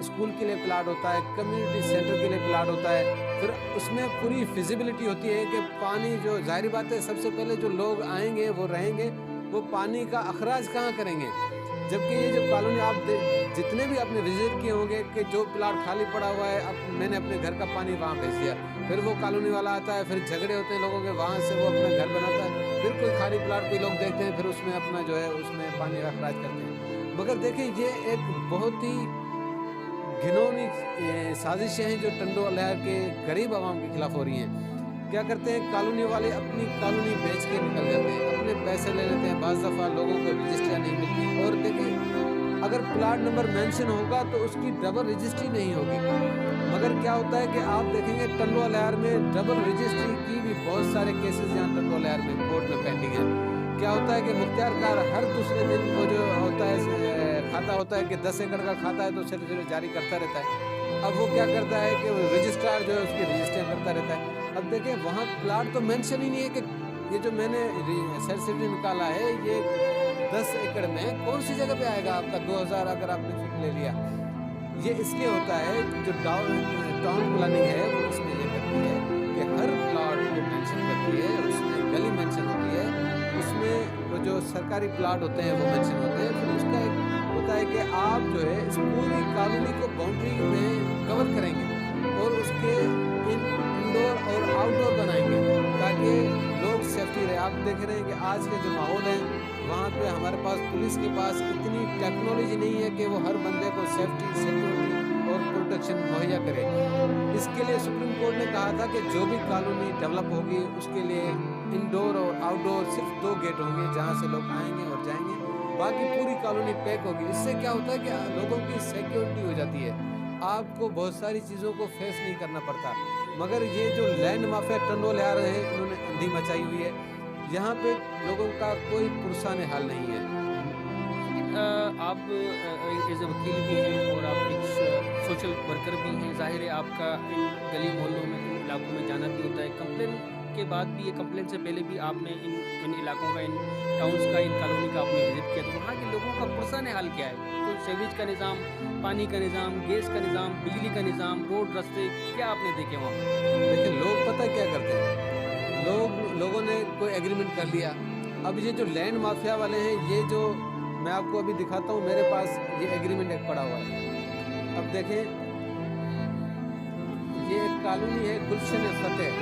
स्कूल के लिए प्लाट होता है, कम्युनिटी सेंटर के लिए प्लाट होता है। फिर उसमें पूरी फिजिबिलिटी होती है कि पानी जो जाहिर बात है सबसे पहले जो लोग आएंगे वो रहेंगे, वो पानी का अखराज कहाँ करेंगे। जबकि ये जो कॉलोनी आप जितने भी आपने विजिट किए होंगे कि जो प्लाट खाली पड़ा हुआ है, अब मैंने अपने घर का पानी वहाँ भेज दिया, फिर वो कॉलोनी वाला आता है, फिर झगड़े होते हैं लोगों के, वहाँ से वो अपना घर बनाता है, फिर कोई खाली प्लाट भी लोग देखते हैं, फिर उसमें अपना जो है उसमें पानी का अखराज करते हैं। मगर देखिए ये एक बहुत ही घिनौनी साजिशें हैं जो टंडोल के गरीब आवाम के खिलाफ हो रही हैं। क्या करते हैं कॉलोनी वाले अपनी कॉलोनी बेच के निकल जाते हैं, अपने पैसे ले लेते हैं, बाज़ दफ़ा लोगों को रजिस्ट्री नहीं मिलती। और देखिए अगर प्लाट नंबर मेंशन होगा तो उसकी डबल रजिस्ट्री नहीं होगी, मगर क्या होता है कि आप देखेंगे टंडोल में डबल रजिस्ट्री की भी बहुत सारे केसेस यहाँ टंडोल में कोर्ट में पेंडिंग है। क्या होता है कि मुख्तियार हर दूसरे दिन वो जो होता है खाता होता है कि 10 एकड़ का खाता है तो सर्टिफिकेट जारी करता रहता है। अब वो क्या करता है कि रजिस्ट्रार जो है उसकी रजिस्ट्री करता रहता है। अब देखिए वहाँ प्लाट तो मेंशन ही नहीं है कि ये जो मैंने सर्टिफिकेट निकाला है ये 10 एकड़ में कौन सी जगह पे आएगा आपका 2000 अगर आपने फिट ले लिया। ये इसलिए होता है जो टाउन प्लानिंग है वो उसमें ये करती है कि हर प्लाट को मेंशन करती है, उसमें गली मेंशन होती है, उसमें वो जो सरकारी प्लाट होते हैं वो मेंशन होते हैं। फिर उसका एक होता है कि आप जो है इस पूरी कॉलोनी को बाउंड्री में कवर करेंगे और उसके इंडोर और आउटडोर बनाएंगे ताकि लोग सेफ्टी रहे। आप देख रहे हैं कि आज के जो माहौल है वहाँ पे हमारे पास पुलिस के पास इतनी टेक्नोलॉजी नहीं है कि वो हर बंदे को सेफ्टी, सिक्योरिटी और प्रोटेक्शन मुहैया करे। इसके लिए सुप्रीम कोर्ट ने कहा था कि जो भी कॉलोनी डेवलप होगी उसके लिए इंडोर और आउटडोर सिर्फ 2 गेट होंगे जहाँ से लोग आएंगे और जाएंगे, बाकी पूरी कॉलोनी पैक होगी। इससे क्या होता है कि लोगों की सिक्योरिटी हो जाती है। आपको बहुत सारी चीज़ों को फेस नहीं करना पड़ता। मगर ये जो लैंड माफिया टंडोल आ रहे हैं, इन्होंने अंधी मचाई हुई है। यहाँ पे लोगों का कोई पुरसान हाल नहीं है। आप एज ए वकील भी हैं और आप एक सोशल वर्कर भी हैं। जाहिर है आपका इन गली मोहल्लों में, इन इलाकों में जाना भी होता है। कंप्लेन के बाद भी, ये कंप्लेन से पहले भी आपने इन इलाकों का, इन टाउन्स का, इन कॉलोनी का आपने विजिट किया, तो वहाँ के लोगों का पुरसान हाल क्या है? कोई सीवरेज का निज़ाम, पानी का निज़ाम, गैस का निज़ाम, बिजली का निज़ाम, रोड रास्ते, क्या आपने देखे वहाँ पर? लेकिन लोग पता क्या करते हैं, लोगों ने कोई एग्रीमेंट कर लिया। अब ये जो लैंड माफिया वाले हैं, ये जो मैं आपको अभी दिखाता हूँ, मेरे पास ये एग्रीमेंट एक पड़ा हुआ है। अब देखें, ये एक कॉलोनी है गुलशन फतेह।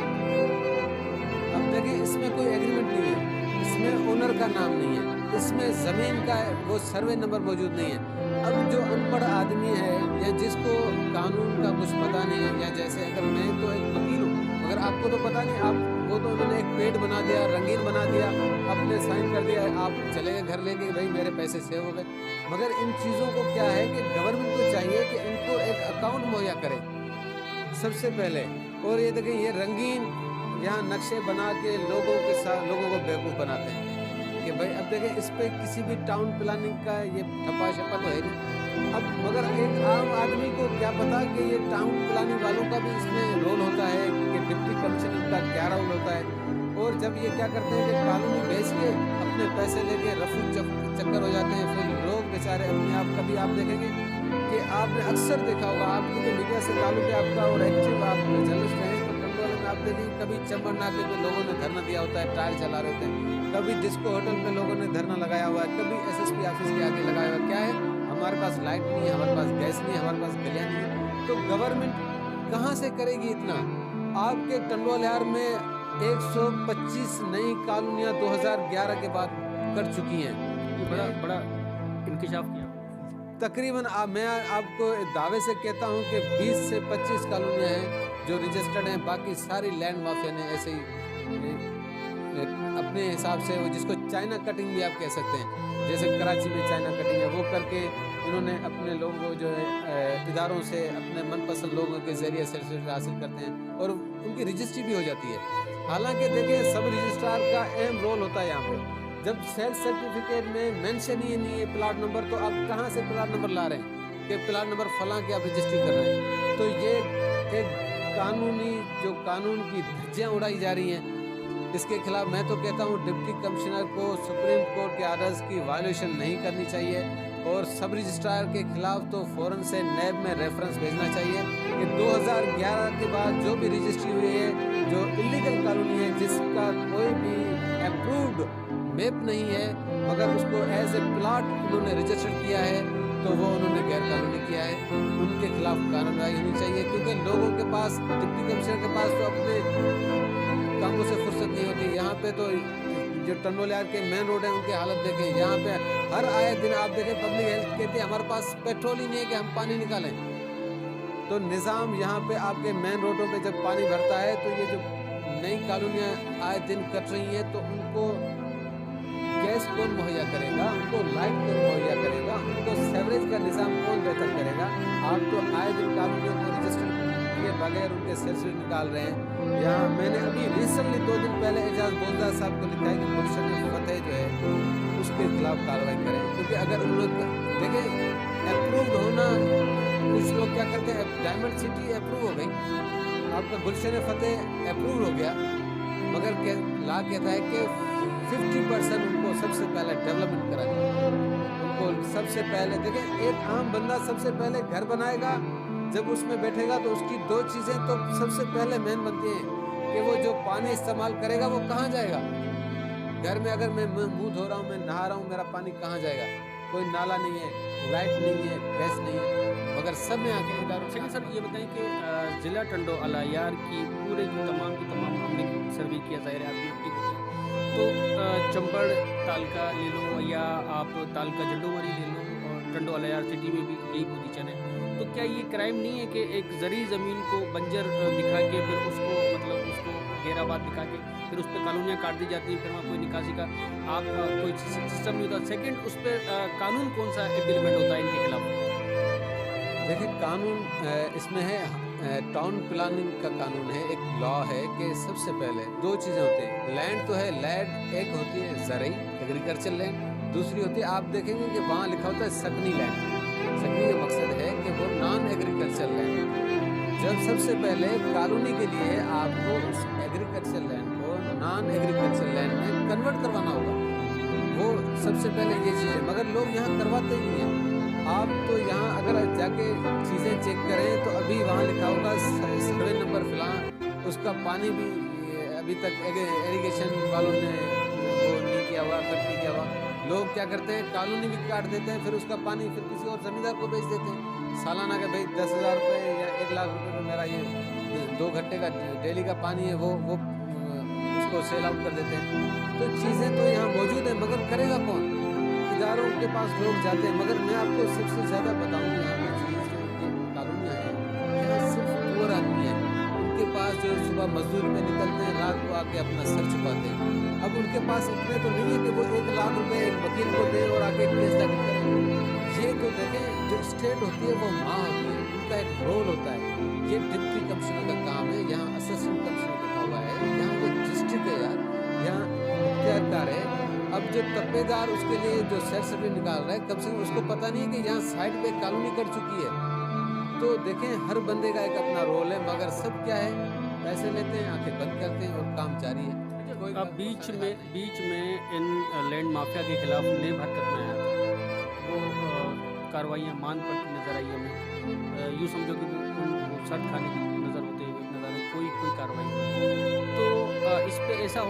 अब देखिए, इसमें कोई एग्रीमेंट नहीं है, इसमें ओनर का नाम नहीं है, इसमें ज़मीन का वो सर्वे नंबर मौजूद नहीं है। अब जो अनपढ़ आदमी है या जिसको कानून का कुछ पता नहीं है, या जैसे अगर मैं तो एक वकील हूँ, मगर आपको तो पता नहीं, आप वो तो उन्होंने एक पेड बना दिया, रंगीन बना दिया, अपने साइन कर दिया, आप चले गए घर लेके, भाई मेरे पैसे सेव हो गए। मगर इन चीज़ों को क्या है कि गवर्नमेंट को चाहिए कि इनको एक अकाउंट मुहैया करे सबसे पहले। और ये देखें, ये रंगीन यहाँ नक्शे बना के लोगों के साथ लोगों को बेवकूफ़ बनाते हैं कि भाई अब देखें, इस पे किसी भी टाउन प्लानिंग का ये ठप्पा शप्पा तो है नहीं। अब मगर एक आम आदमी को क्या पता कि ये टाउन प्लानिंग वालों का भी इसमें रोल होता है, कि डिप्टी कमिश्नर का क्या रोल होता है। और जब ये क्या करते हैं कि कॉलोनी बेच के अपने पैसे लेके रफू चक्कर हो जाते हैं, फिर लोग बेचारे अपने आप, कभी आप देखेंगे कि आपने अक्सर देखा होगा, आप क्योंकि मीडिया से ताल्लुक है आपका और एक्टिव आप जर्नलिस्ट हैं, तो टंडोल में आप देखेंगे कभी चंबल नाके पे लोगों ने धरना दिया होता है, ट्रायल चला रहे होते हैं, कभी डिस्को होटल पे लोगों ने धरना लगाया हुआ है, कभी एसएसपी ऑफिस के आगे लगाया हुआ है। क्या है, हमारे पास लाइट नहीं है, हमारे पास गैस नहीं है, हमारे पास गलियाँ नहीं है। तो गवर्नमेंट कहाँ से करेगी इतना? आपके टंडोल में 125 नई कॉलोनियाँ 2011 के बाद कर चुकी हैं। ये बड़ा इंकशाफ किया तकरीबन। मैं आपको दावे से कहता हूं कि 20 से 25 कॉलोनियाँ हैं जो रजिस्टर्ड हैं, बाकी सारी लैंड माफिया ने ऐसे ही अपने हिसाब से, वो जिसको चाइना कटिंग भी आप कह सकते हैं, जैसे कराची में चाइना कटिंग है, वो करके इन्होंने अपने लोगों को जो है इदारों से अपने मनपसंद लोगों के जरिए सर्टिफिकेट हासिल करते हैं और उनकी रजिस्ट्री भी हो जाती है। हालांकि देखिए, सब रजिस्ट्रार का अहम रोल होता है यहाँ पे। जब सेल्फ सर्टिफिकेट में मेंशन ही नहीं है प्लाट नंबर, तो आप कहाँ से प्लाट नंबर ला रहे हैं कि प्लाट नंबर फलां की आप रजिस्ट्री कर रहे हैं? तो ये एक कानूनी, जो कानून की धज्जियाँ उड़ाई जा रही हैं, इसके खिलाफ मैं तो कहता हूँ डिप्टी कमिश्नर को सुप्रीम कोर्ट के आर्डर्स की वायलेशन नहीं करनी चाहिए और सब रजिस्ट्रार के खिलाफ तो फ़ौरन से नैब में रेफरेंस भेजना चाहिए कि 2011 के बाद जो भी रजिस्ट्री हुई है, जो इलीगल कॉलोनी है, जिसका कोई भी अप्रूव्ड मैप नहीं है, मगर उसको एज ए प्लाट उन्होंने रजिस्टर किया है, तो वो उन्होंने गैर कानूनी किया है, उनके खिलाफ कार्रवाई होनी चाहिए। क्योंकि लोगों के पास, डिप्टी कमिश्नर के पास तो अपने कामों से फुर्सत नहीं होती। यहाँ पे तो जो टंडोल के मेन रोड है, उनकी हालत देखें। यहाँ पे हर आए दिन आप देखें, पब्लिक हेल्थ कहती है हमारे पास पेट्रोल ही नहीं है कि हम पानी निकालें। तो निज़ाम यहाँ पे आपके मेन रोडों पे जब पानी भरता है, तो ये जो नई कॉलोनियाँ आए दिन कट रही हैं, तो उनको गैस कौन मुहैया करेगा, उनको लाइट कौन मुहैया करेगा, उनको सेवरेज का निज़ाम कौन बेहतर करेगा? आप तो आए दिन कॉलोनियों को रजिस्टर किए बगैर उनके सर्टिफिकेट निकाल रहे हैं। यहाँ मैंने अभी रिसेंटली 2 दिन पहले एजाज बोलदार साहब को लिखा है कि गुलशन फतेह जो है उसके खिलाफ कार्रवाई करें, क्योंकि अगर उन लोग देखें अप्रूव्ड होना, कुछ लोग क्या करते हैं, डायमंड सिटी अप्रूव हो गई, आपका गुलशन फतेह अप्रूव हो गया, मगर ला कहता है कि 50% उनको सबसे पहले डेवलपमेंट करा जाए। उनको सबसे पहले देखें, एक आम बंदा सबसे पहले घर बनाएगा, जब उसमें बैठेगा तो उसकी 2 चीज़ें तो सबसे पहले मेन बनती हैं कि वो जो पानी इस्तेमाल करेगा वो कहाँ जाएगा। घर में अगर मैं मुंह धो रहा हूँ, मैं नहा रहा हूँ, मेरा पानी कहाँ जाएगा? कोई नाला नहीं है, लाइट नहीं है, गैस नहीं है, मगर सब में आके इदारों। लेकिन सर ये बताएं कि ज़िला टंडो अलायार की पूरे की तमाम हमने सर्वे किया, ज़ाहिर है आप भी एक्टिव होते हैं, तो चंबड़ तालका ले लो या आप तालका जंडोमरी ले लो, और टंडो अलायार सिटी में भी यही पोजीशन है, तो क्या ये क्राइम नहीं है कि एक ज़री ज़मीन को बंजर दिखा के फिर उसको मतलब उसको घेराबाद दिखा के फिर उस पर कॉलोनियाँ काट दी जाती हैं, फिर वहाँ कोई निकासी का आप कोई सिस्टम नहीं होता। सेकंड, उस पर कानून कौन सा इम्प्लीमेंट होता है इनके खिलाफ? देखिए कानून इसमें है टाउन प्लानिंग का कानून है, एक लॉ है कि सबसे पहले दो चीज़ें होती हैं। लैंड तो है, लैंड एक होती है ज़रई एग्रीकल्चर लैंड, दूसरी होती है आप देखेंगे कि वहाँ लिखा होता है सकनी लैंड। सकनी का मकसद है कि वो नॉन एग्रीकल्चर लैंड। जब सबसे पहले कॉलोनी के लिए आपको उस एग्रीकल्चर लैंड को नॉन एग्रीकल्चर लैंड में कन्वर्ट करवाना होगा, वो सबसे पहले ये चीज़ है। मगर लोग यहाँ करवाते ही नहीं हैं। आप तो यहाँ अगर जाके चीज़ें चेक करें तो अभी वहाँ लिखा होगा सर्वे नंबर फिलहाल, उसका पानी भी अभी तक इरिगेशन वालों ने वो नहीं किया हुआ, कट नहीं किया हुआ। लोग क्या करते हैं, कॉलोनी भी काट देते हैं, फिर उसका पानी फिर किसी और ज़मींदार को बेच देते हैं। सालाना का भाई 10,000 रुपये या 1 लाख रुपये में मेरा ये 2 घंटे का डेली का पानी है, वो उसको सेल आउट कर देते हैं। तो चीज़ें तो यहाँ मौजूद है, मगर करेगा कौन? इदारों के पास लोग जाते हैं। मगर मैं आपको सबसे ज़्यादा बताऊँ यहाँ पर चीज़ जो उनकी कॉलोनियाँ हैं, यहाँ सिर्फ पुअर आदमी है, उनके पास जो सुबह मजदूरी पे निकलते हैं, रात को आके अपना सर छुपाते हैं। अब उनके पास इतने तो नहीं है कि वो 1 लाख रुपए एक वकील को दे और आके केस दाखिल करें। ये तो देखें, जो स्टेट होती है वो माँ होती है, उनका एक रोल होता है। ये डिप्टी कमिश्नर का काम है, यहाँ असिस्टेंट कमिश्नर लिखा हुआ है, यहाँ वो डिस्ट्रिक्ट है यार, यहाँ मुख्तियारकार है। अब जो तब्बेदार उसके लिए जो सेल सर्टिफिकेट निकाल रहा है, कम से कम उसको पता नहीं है कि यहाँ साइड पे कॉलोनी कर चुकी है। तो देखें, हर बंदे का एक अपना रोल है, मगर सब क्या है, पैसे लेते हैं, आंखें बंद करते हैं और काम जारी है। अब बीच में इन लैंड माफिया के खिलाफ नेब हरकत में आया था, वो कार्रवाइयाँ मान पड़ती नजर आई हमें। यूँ समझो कि वो शर्त खाने की नज़र होते हुए नजर आई, कोई कार्रवाई नहीं। तो इस पे ऐसा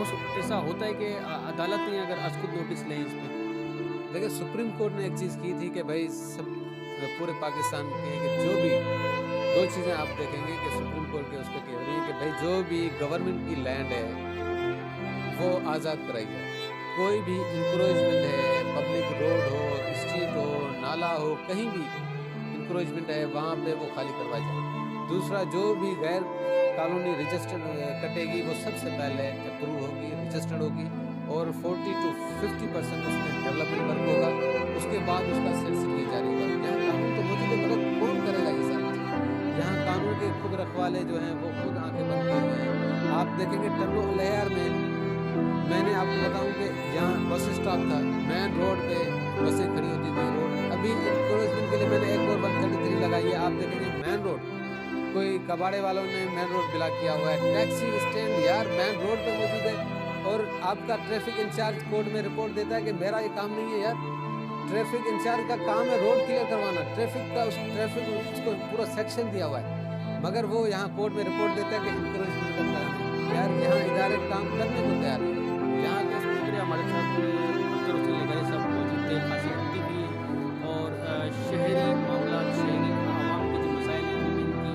होता है कि अदालतें अगर अजकुद नोटिस लें इस पर। देखिए, सुप्रीम कोर्ट ने एक चीज़ की थी कि भाई सब पूरे पाकिस्तान के कि जो भी 2 चीज़ें आप देखेंगे कि सुप्रीम कोर्ट के उस पर कह रही है कि भाई जो भी गवर्नमेंट की लैंड है वो आज़ाद कराई जाए। कोई भी इंक्रोचमेंट है, पब्लिक रोड हो, स्ट्रीट हो, नाला हो, कहीं भी इंक्रोचमेंट है, वहाँ पे वो खाली करवाई जाए। दूसरा, जो भी गैर कॉलोनी रजिस्टर्ड कटेगी वो सबसे पहले अप्रूव होगी, रजिस्टर्ड होगी और 40 to 50% उसमें डेवलपमेंट वर्क होगा, उसके बाद उसका सिलसिला जारी होगा। यहाँ कानून तो मौजूद है, मगर कौन करेगा ये सारी चीज़? यहाँ कानून के खुद रखवाले जो हैं वो खुद आंखें बंद किए हुए हैं। आप देखेंगे टंडो अलैयार में, मैंने आपको बताऊं कि यहाँ बस स्टॉप था, मेन रोड पे बसें खड़ी होती थी रोड। अभी इंक्रोचमेंट के लिए मैंने एक और 133 लगाई है। आप देखेंगे मेन रोड, कोई कबाड़े वालों ने मेन रोड ब्लॉक किया हुआ है। टैक्सी स्टैंड यार मेन रोड पे मौजूद है, और आपका ट्रैफिक इंचार्ज कोर्ट में रिपोर्ट देता है कि मेरा ये काम नहीं है यार। ट्रैफिक इंचार्ज का काम है रोड क्लियर करवाना, ट्रैफिक उसको पूरा सेक्शन दिया हुआ है, मगर वो यहाँ कोर्ट में रिपोर्ट देता है कि इंक्रोचमेंट करता है। यार यहाँ इदारे काम करने को तैयार है। यहाँ के हमारे साथ अख्तर हुसैन लगारी साहब मौजूद थे, खासी हट्टी भी है, और शहरी मामला, शहरी आवाम के जो मसाइल हैं उनमें इनकी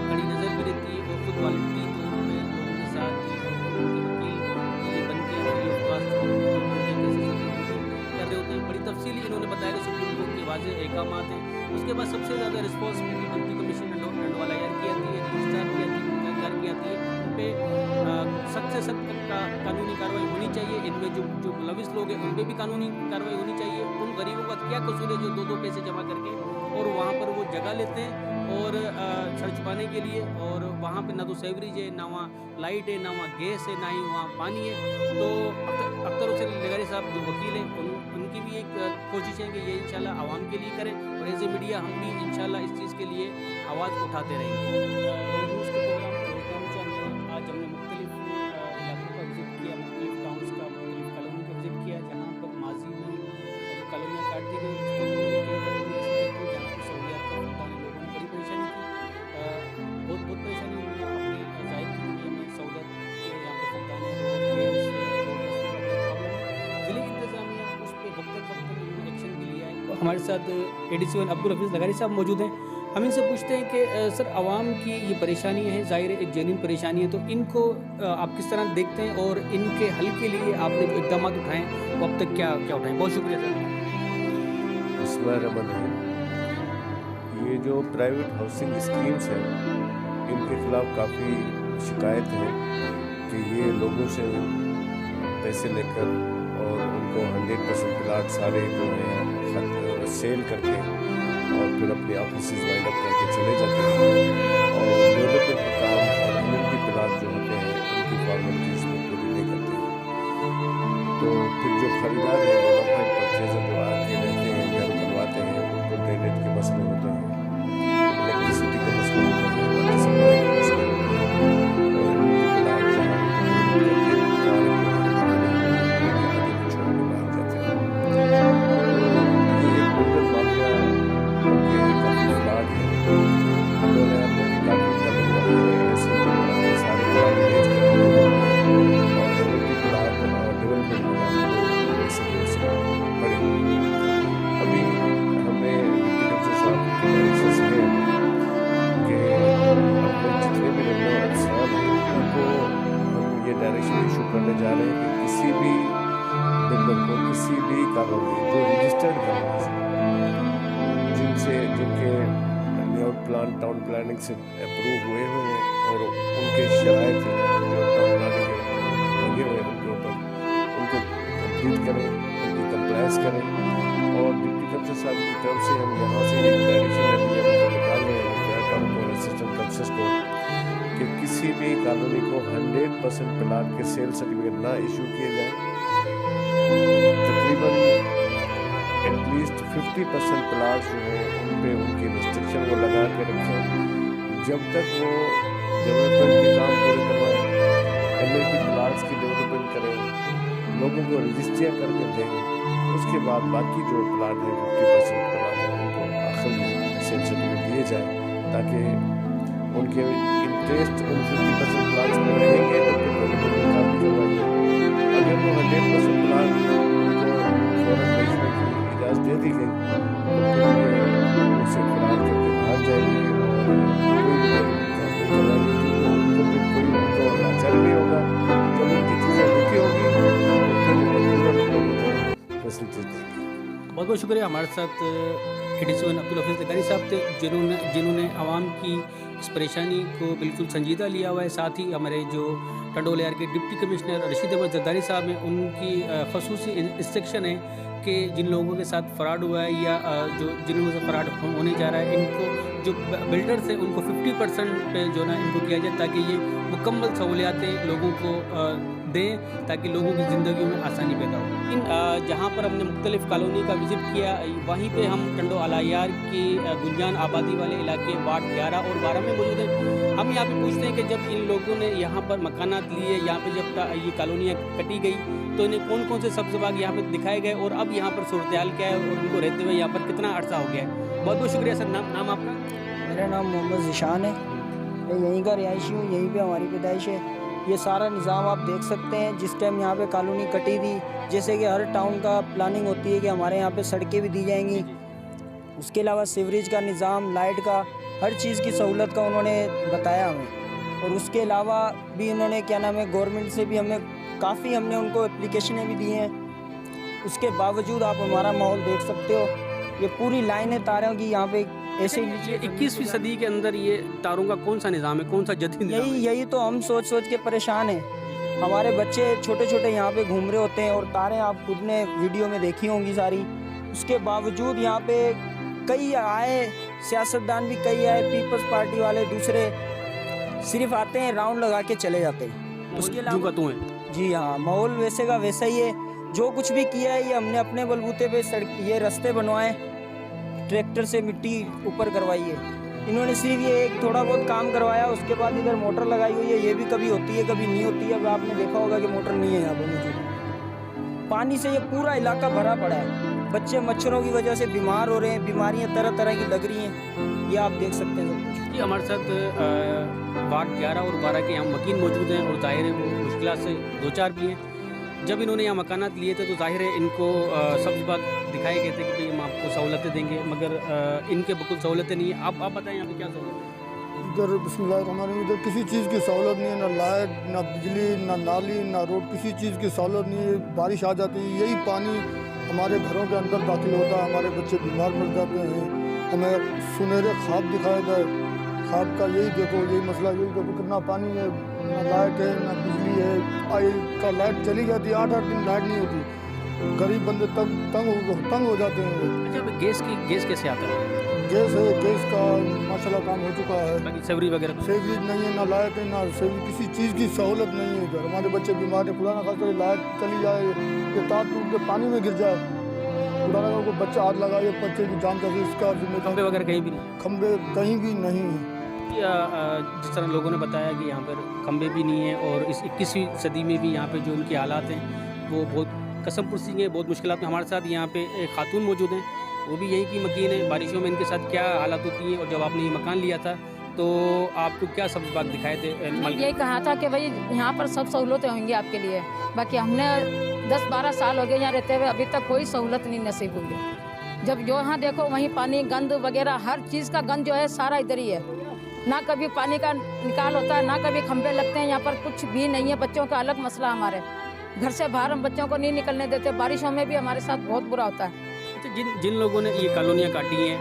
कड़ी नज़र भी रहती है, और खुद वॉलंटरी तौर पर लोगों के साथ उनके वकील ये बन के कर रहे होते हैं। बड़ी तफसीली इन्होंने बताया कि सुप्रीम कोर्ट के वाज़ेह अहकामात हैं। उसके बाद सबसे ज़्यादा रिस्पॉन्सिबिलिटी डिप्टी कमिश्नर टंडवाला यार की आती है, रजिस्ट्रार की आती है, की आती है। उन पर सख्त से सख्त कानूनी कार्रवाई होनी चाहिए। इनमें जो मुलविस लोग हैं उन पर भी कानूनी कार्रवाई होनी चाहिए। उन गरीबों का क्या कसूर है जो 2-2 पैसे जमा करके और वहाँ पर वो जगह लेते हैं और सर छुपाने के लिए, और वहाँ पे ना तो सेवरेज है, ना वहाँ लाइट है, ना वहाँ गैस है, ना ही वहाँ पानी है। तो अख्तर हुसैन लगारी साहब जो वकील हैं उनकी भी एक कोशिश है कि ये इंशाल्लाह आवाम के लिए करें, और एज ए मीडिया हम भी इंशाल्लाह इस चीज़ के लिए आवाज़ उठाते रहेंगे। न्यूज़ के प्रोग्राम में आज हमने मुख्तलिफ इलाकों का विज़िट किया, मुख्तलिफ टाउन्स का, मुख्तलिफ कॉलोनी का विज़िट किया, जहाँ पर माजी में कॉलोनियाँ काट दी गई, जहाँ पर सहूलियात का फुलदान लोगों ने बड़ी परेशानी की, बहुत परेशानी उन्होंने अपनी ज़ाहिर की दुनिया में सहूलत के यहाँ पर फुलदाने ज़िले की इंतजामिया उस पर वक्त एक्शन भी लिया है। हमारे साथ ADC अब्दुल हफीज़ लगारी साहब मौजूद हैं। हम इनसे पूछते हैं कि सर आवाम की ये परेशानी है, ज़ाहिर एक जेन्युइन परेशानी है, तो इनको आप किस तरह देखते हैं और इनके हल के लिए आपने जो इक़दाम उठाएँ वो अब तक क्या उठाएँ? बहुत शुक्रिया सर। ये जो प्राइवेट हाउसिंग स्कीम्स हैं इनके खिलाफ काफ़ी शिकायत है कि ये लोगों से पैसे लेकर और उनको 100% प्लाट सारे जो हैं सेल करके और फिर अपने ऑफिस वाइंड अप करके चले जाते हैं और डेवलपमेंट का काम और इम्यूनिटी प्लान जो होते हैं उनकी फॉर्मेलिटीज में पूरी नहीं करते हैं। तो फिर जो खरीदार है डेवलपमेंट परचेजर जो आके रहते हैं घर बनवाते हैं उनको ड्रेनेज के मसले होते हैं, इलेक्ट्रिसिटी के मसले होते हैं, वाटर सप्लाई के मसले होते हैं और इम्यूनिटी प्लान जहाँ करके छोड़ने लग जाते हैं। ये एक बिल्डर माफिया के काफ़ी फ्रॉड है। उन्होंने काफ़ी कदम रखे ऐसे सारे प्लान बेच कर और इम्यूनिटी प्लान और डेवलपमेंट ऐसे बड़े अभी हमें डिप्टी कमिश्नर साहब के डायरेक्शंस है कि अपने जितने भी रेवेन्यू अफसर हैं उनको हम ये डायरेक्शन इशू करने जा रहे हैं कि किसी भी बिल्डर को किसी भी कॉलोनी जो रजिस्टर्ड कॉलोनी जिनके लेआउट प्लान टाउन प्लानिंग से अप्रूव हुए हैं और उनके शराइत जो टाउन प्लानिंग लगे हुए हैं उनके ऊपर उनको कंप्लीट करें, उनकी कंप्लायंस करें। और डिप्टी कमिश्नर साहब की तरफ से हम यहाँ से एक डायरेक्शन अभी हम निकाल रहे हैं और असिस्टेंट कमिश्नर को कि किसी भी कॉलोनी को 100% प्लाट के सेल सर्टिफिकेट ना इशू किए जाए। तकरीबन एटलीस्ट 50% प्लाट जो है उन पे उनकी रिस्ट्रिक्शन वो लगा के रखें जब तक वो डेवलपमेंट के काम पूरे करवाएं, एमएलटी प्लाट्स की डेवलपमेंट करें, लोगों को रजिस्ट्रियाँ करके दें। उसके बाद बाकी जो प्लाट है 50% प्लाट है उनको आखिर में सेल सर्टिफिकेट दिए जाए ताकि उनके इंटरेस्ट उन 50% प्लाट्स में रहेंगे तो फिर डेवलपमेंट काम करवाइए। अगर वो 100% प्लाट उनको फौरन बेचने की इजाज़त दे दी गई तो फिर ये उनसे करार करके भाग जाएंगे और कोई भी डेवलपमेंट काम नहीं करवाएंगे तो फिर कोई उनको लाचार भी होगा। जब उनकी चीज़ें रुकी होगी तो फिर फैसिलिटीज देंगे। बहुत बहुत शुक्रिया। हमारे साथ एडिसन अब्दुल हफीज़ लकानी साहब थे जिन्होंने आवाम की इस परेशानी को बिल्कुल संजीदा लिया हुआ है। साथ ही हमारे जो टंडोल यार के डिप्टी कमिश्नर रशीद अहमद जरदारी साहब हैं उनकी खसूसी इंस्ट्रक्शन है कि जिन लोगों के साथ फ्रॉड हुआ है या जो जिन लोगों से फ्रॉड होने जा रहा है इनको जो बिल्डर्स हैं उनको 50% पे जो ना इनको किया जाए ताकि ये मुकम्मल सहूलियातें लोगों को दें ताकि लोगों की ज़िंदगी में आसानी पैदा हो। इन जहाँ पर हमने मुख्तलिफ़ कॉलोनी का विज़िट किया वहीं पे हम टंडो अलायार की गुंजान आबादी वाले इलाके वार्ड 11 और 12 में मौजूद हैं। हम यहाँ पे पूछते हैं कि जब इन लोगों ने यहाँ पर मकानात लिए, यहाँ पे जब ये कॉलोनियाँ कटी गई तो इन्हें कौन कौन से सब्ज़ बाग यहाँ पे दिखाए गए और अब यहाँ पर सूरत हाल क्या है और उनको रहते हुए यहाँ पर कितना अर्सा हो गया है। बहुत बहुत शुक्रिया सर। नाम आपका? मेरा नाम मोहम्मद ज़िशान है, मैं यहीं का रिहायशी हूँ, यहीं पे हमारी पैदाइश है। ये सारा निज़ाम आप देख सकते हैं। जिस टाइम यहाँ पे कॉलोनी कटी थी, जैसे कि हर टाउन का प्लानिंग होती है कि हमारे यहाँ पे सड़कें भी दी जाएंगी, उसके अलावा सीवरेज का निज़ाम, लाइट का, हर चीज़ की सहूलत का उन्होंने बताया हमें। और उसके अलावा भी उन्होंने क्या नाम है गवर्नमेंट से भी हमें काफ़ी हमने उनको एप्लीकेशनें भी दी हैं। उसके बावजूद आप हमारा माहौल देख सकते हो, ये पूरी लाइनें तारों की यहाँ पे ऐसे ही। 21वीं सदी के अंदर ये तारों का कौन सा निज़ाम है, कौन सा जदीद निज़ाम है? यही तो हम सोच सोच के परेशान हैं। हमारे बच्चे छोटे छोटे यहाँ पे घूम रहे होते हैं और तारें आप खुद ने वीडियो में देखी होंगी सारी। उसके बावजूद यहाँ पे कई आए सियासतदान भी, कई आए पीपल्स पार्टी वाले, दूसरे सिर्फ आते हैं राउंड लगा के चले जाते हैं। उसके अलावा जी हाँ, माहौल वैसे का वैसा ही है। जो कुछ भी किया है ये हमने अपने बलबूते पे सड़क ये रास्ते बनवाए, ट्रैक्टर से मिट्टी ऊपर करवाई है। इन्होंने सिर्फ ये एक थोड़ा बहुत काम करवाया, उसके बाद इधर मोटर लगाई हुई है। ये भी कभी होती है कभी नहीं होती है। अब आपने देखा होगा कि मोटर नहीं है यहाँ पर मौजूद। पानी से ये पूरा इलाका भरा पड़ा है। बच्चे मच्छरों की वजह से बीमार हो रहे हैं, बीमारियाँ तरह तरह की लग रही हैं, ये आप देख सकते हैं सब कुछ। जी हमारे साथ वार्ड 11 और 12 के यहाँ मकीन मौजूद हैं और जाहिर है वो मुश्किल से 2-4 भी हैं। जब इन्होंने यहाँ मकानात लिए थे तो जाहिर है इनको सब्ज़ बाग दिखाए गए थे कि भाई हम आपको सहूलतें देंगे, मगर इनके बिल्कुल सहूलतें नहीं है। आप बताएं यहाँ पे क्या सहूलत है? इधर बिस्मिल्लाहिर्रहमानिर्रहीम इधर किसी चीज़ की सहूलत नहीं है, ना लाइट, ना बिजली, ना नाली, ना रोड, किसी चीज़ की सहूलत नहीं है। बारिश आ जाती है, यही पानी हमारे घरों के अंदर दाखिल होता है, हमारे बच्चे बीमार पड़ जाते हैं। हमें सुनहरे ख्वाब दिखाए गए, ख्वाब का यही देखो, यही मसला, यही देखो कितना पानी है, ना लाइट है, ना बिजली है। आई का लाइट चली जाती है, 8-8 दिन लाइट नहीं होती। गरीब बंदे तंग हो जाते हैं। अच्छा, गैस कैसे आता है? गैस है, गैस का माशाल्लाह काम हो चुका है। बाकी सेवरी वगैरह सेवरेज नहीं है, ना लाइट है, ना सेवरेज, किसी चीज़ की सहूलत नहीं है इधर। हमारे बच्चे बीमार है, खुदा ना खास्ता लाइट चली जाए, ये तार टूट के पानी में गिर जाए, खुदा ना को बच्चा हाथ लगाए, बच्चे की जान तक इसका जिम्मेदार। खंबे वगैरह कहीं भी नहीं, खंबे कहीं भी नहीं है। जिस तरह लोगों ने बताया कि यहाँ पर खंबे भी नहीं है और इस 21वीं सदी में भी यहाँ पे जो उनके हालात हैं वो बहुत कसम पुरसी हैं, बहुत मुश्किलात में। हमारे साथ यहाँ पे एक खातून मौजूद हैं, वो भी यहीं की मकीन है। बारिशों में इनके साथ क्या हालात होती हैं और जब आपने ये मकान लिया था तो आपको क्या सब्ज़ बाग दिखाए थे? यही कहा था कि भाई यहाँ पर सब सहूलतें होंगी आपके लिए। बाकी हमने 10-12 साल हो गए यहाँ रहते हुए, अभी तक कोई सहूलत नहीं नसीब हुई। जब जो यहाँ देखो वहीं पानी, गंद वगैरह, हर चीज़ का गंद जो है सारा इधर ही है। ना कभी पानी का निकाल होता है, ना कभी खंभे लगते हैं, यहाँ पर कुछ भी नहीं है। बच्चों का अलग मसला, हमारे घर से बाहर हम बच्चों को नहीं निकलने देते। बारिशों में भी हमारे साथ बहुत बुरा होता है। अच्छा, जिन लोगों ने ये कॉलोनियाँ काटी हैं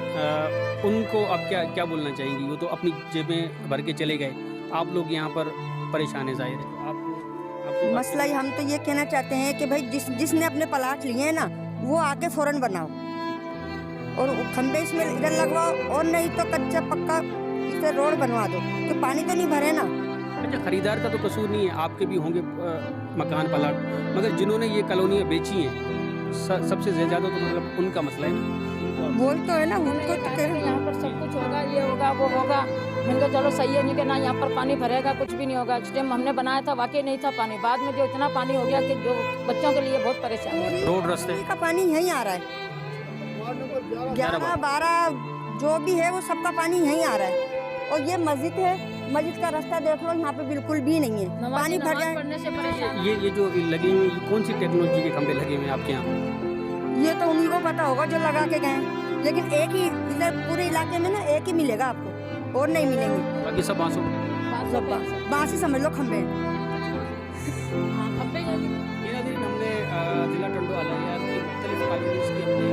उनको अब क्या बोलना चाहेंगी? वो तो अपनी जेबें भर के चले गए, आप लोग यहाँ पर परेशान है ज़ाहिर है। आपको मसला ही हम तो ये कहना चाहते हैं कि भाई जिसने अपने प्लाट लिए हैं ना, वो आके फ़ौरन बनाओ और खंबे इसमें इधर लगवाओ, और नहीं तो कच्चा पक्का इसे रोड बनवा दो, तो पानी तो नहीं भरे ना। अच्छा, खरीदार का तो कसूर नहीं है, आपके भी होंगे मकान प्लाट, मगर जिन्होंने ये कॉलोनियाँ बेची हैं सबसे ज़्यादा तो मतलब उनका मसला है ना। बोल तो है ना, उनको तो यहाँ पर सब कुछ होगा, ये होगा वो होगा। मैंने कहा चलो सही है, नहीं कि ना यहाँ पर पानी भरेगा, कुछ भी नहीं होगा। जिस टाइम हमने बनाया था वाकई नहीं था पानी, बाद में जो इतना पानी हो गया कि जो बच्चों के लिए बहुत परेशानी है। रोड रास्ते का पानी यहीं आ रहा है, 11-12 जो भी है वो सबका पानी यहीं आ रहा है। और ये मस्जिद है, मस्जिद का रास्ता देख लो, यहाँ पे बिल्कुल भी नहीं है, पानी भर जाए। ये जो लगे हुए, ये कौन सी टेक्नोलॉजी के खंभे लगे हुए हैं आपके यहाँ? ये तो उन्हीं को पता होगा जो लगा के गए, लेकिन एक ही इधर पूरे इलाके में ना एक ही मिलेगा आपको, और नहीं मिलेंगे। बाकी सब बांसों, बांस ही समझ लो, खंबे। हमने जिला टंडो अलायार की मुख्तलिफ कॉलोनीज़ की हमने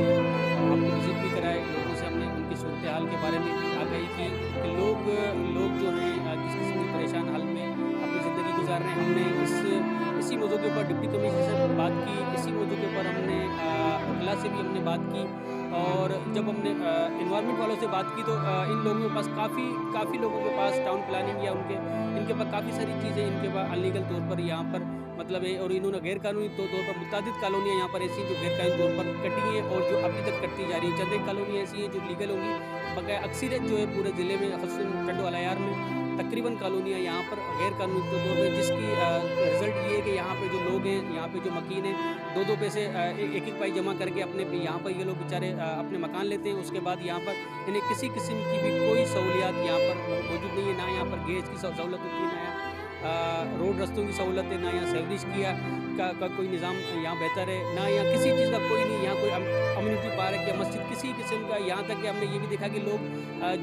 आपको विजिट भी कराए, लोगों से हमने उनकी सूरत हाल के बारे में भी आगाही की कि लोग जो हैं किस किस्म की परेशान हाल में अपनी ज़िंदगी गुजार रहे हैं। हमने इसी मौजू के ऊपर डिप्टी कमिश्नर से बात की, इसी मौजू के ऊपर हमने अगला से भी हमने बात की, और जब हमने इन्वायरमेंट वालों से बात की तो इन लोगों के पास काफ़ी लोगों के पास टाउन प्लानिंग या इनके पास काफ़ी सारी चीज़ें इनके पास अनलीगल तौर पर यहाँ पर मतलब है, और इन्होंने गैर कानूनी तौर पर मुतादिद कॉलोनियाँ यहाँ पर ऐसी जो गैर कानूनी तौर पर कटी हैं और जो अभी तक कटती जा रही हैं। चंद एक कॉलोनियाँ ऐसी हैं जो लीगल होंगी, बकाया अक्सरियत जो है पूरे ज़िले में ख़ुसूसन टंडो अलायार में तकरीबन कॉलोनियाँ यहाँ पर गैर कानूनी तौर पर, जिसकी रिज़ल्ट ये है कि यहाँ पे जो लोग हैं, यहाँ पे जो मकीन हैं, 2-2 पैसे एक पाई जमा करके अपने यहाँ पर ये लोग बेचारे अपने मकान लेते हैं। उसके बाद यहाँ पर इन्हें किसी किस्म की भी कोई सहूलियात यहाँ पर मौजूद नहीं है, ना यहाँ पर गैस की सहूलत होती है, ना यहाँ रोड रस्तों की सहूलत है, ना यहाँ सेवरेज का कोई निज़ाम यहाँ बेहतर है, ना यहाँ किसी चीज़ का कोई नहीं, यहाँ कोई कम्युनिटी पार्क या मस्जिद किसी किस्म का। यहाँ तक कि हमने ये भी देखा कि लोग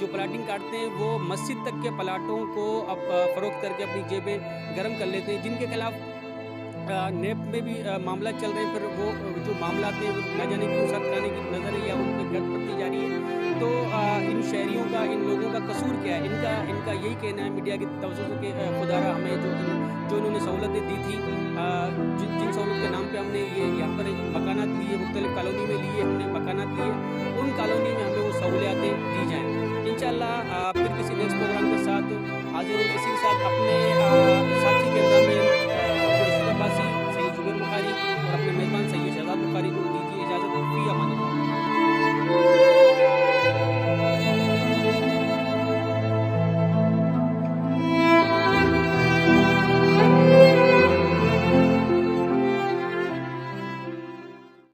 जो प्लाटिंग काटते हैं वो मस्जिद तक के प्लाटों को अब फ़रोख्त करके अपनी जेबें गर्म कर लेते हैं, जिनके खिलाफ नेप में भी मामला चल रहे हैं। फिर वो जो मामला थे वो न जाने क्यों सख्त खाने की नज़र है या उन पर गट पड़ती जा रही है। तो इन शहरियों का, इन लोगों का कसूर क्या है? इनका यही कहना है मीडिया की तवज्जो के खुदारा हमें जो इन्होंने सहूलतें दी थी, जिन सहूलत के नाम पे हमने ये यहाँ पर मकानात लिए, मुख्तलिफ कॉलोनी में लिए हमने मकानात लिए, उन कॉलोनी में हमें वो सहूलियातें दी जाएँ। इंशाअल्लाह फिर किसी नेक्स्ट प्रोग्राम के साथ हाजिर होंगे, इसी के साथ अपने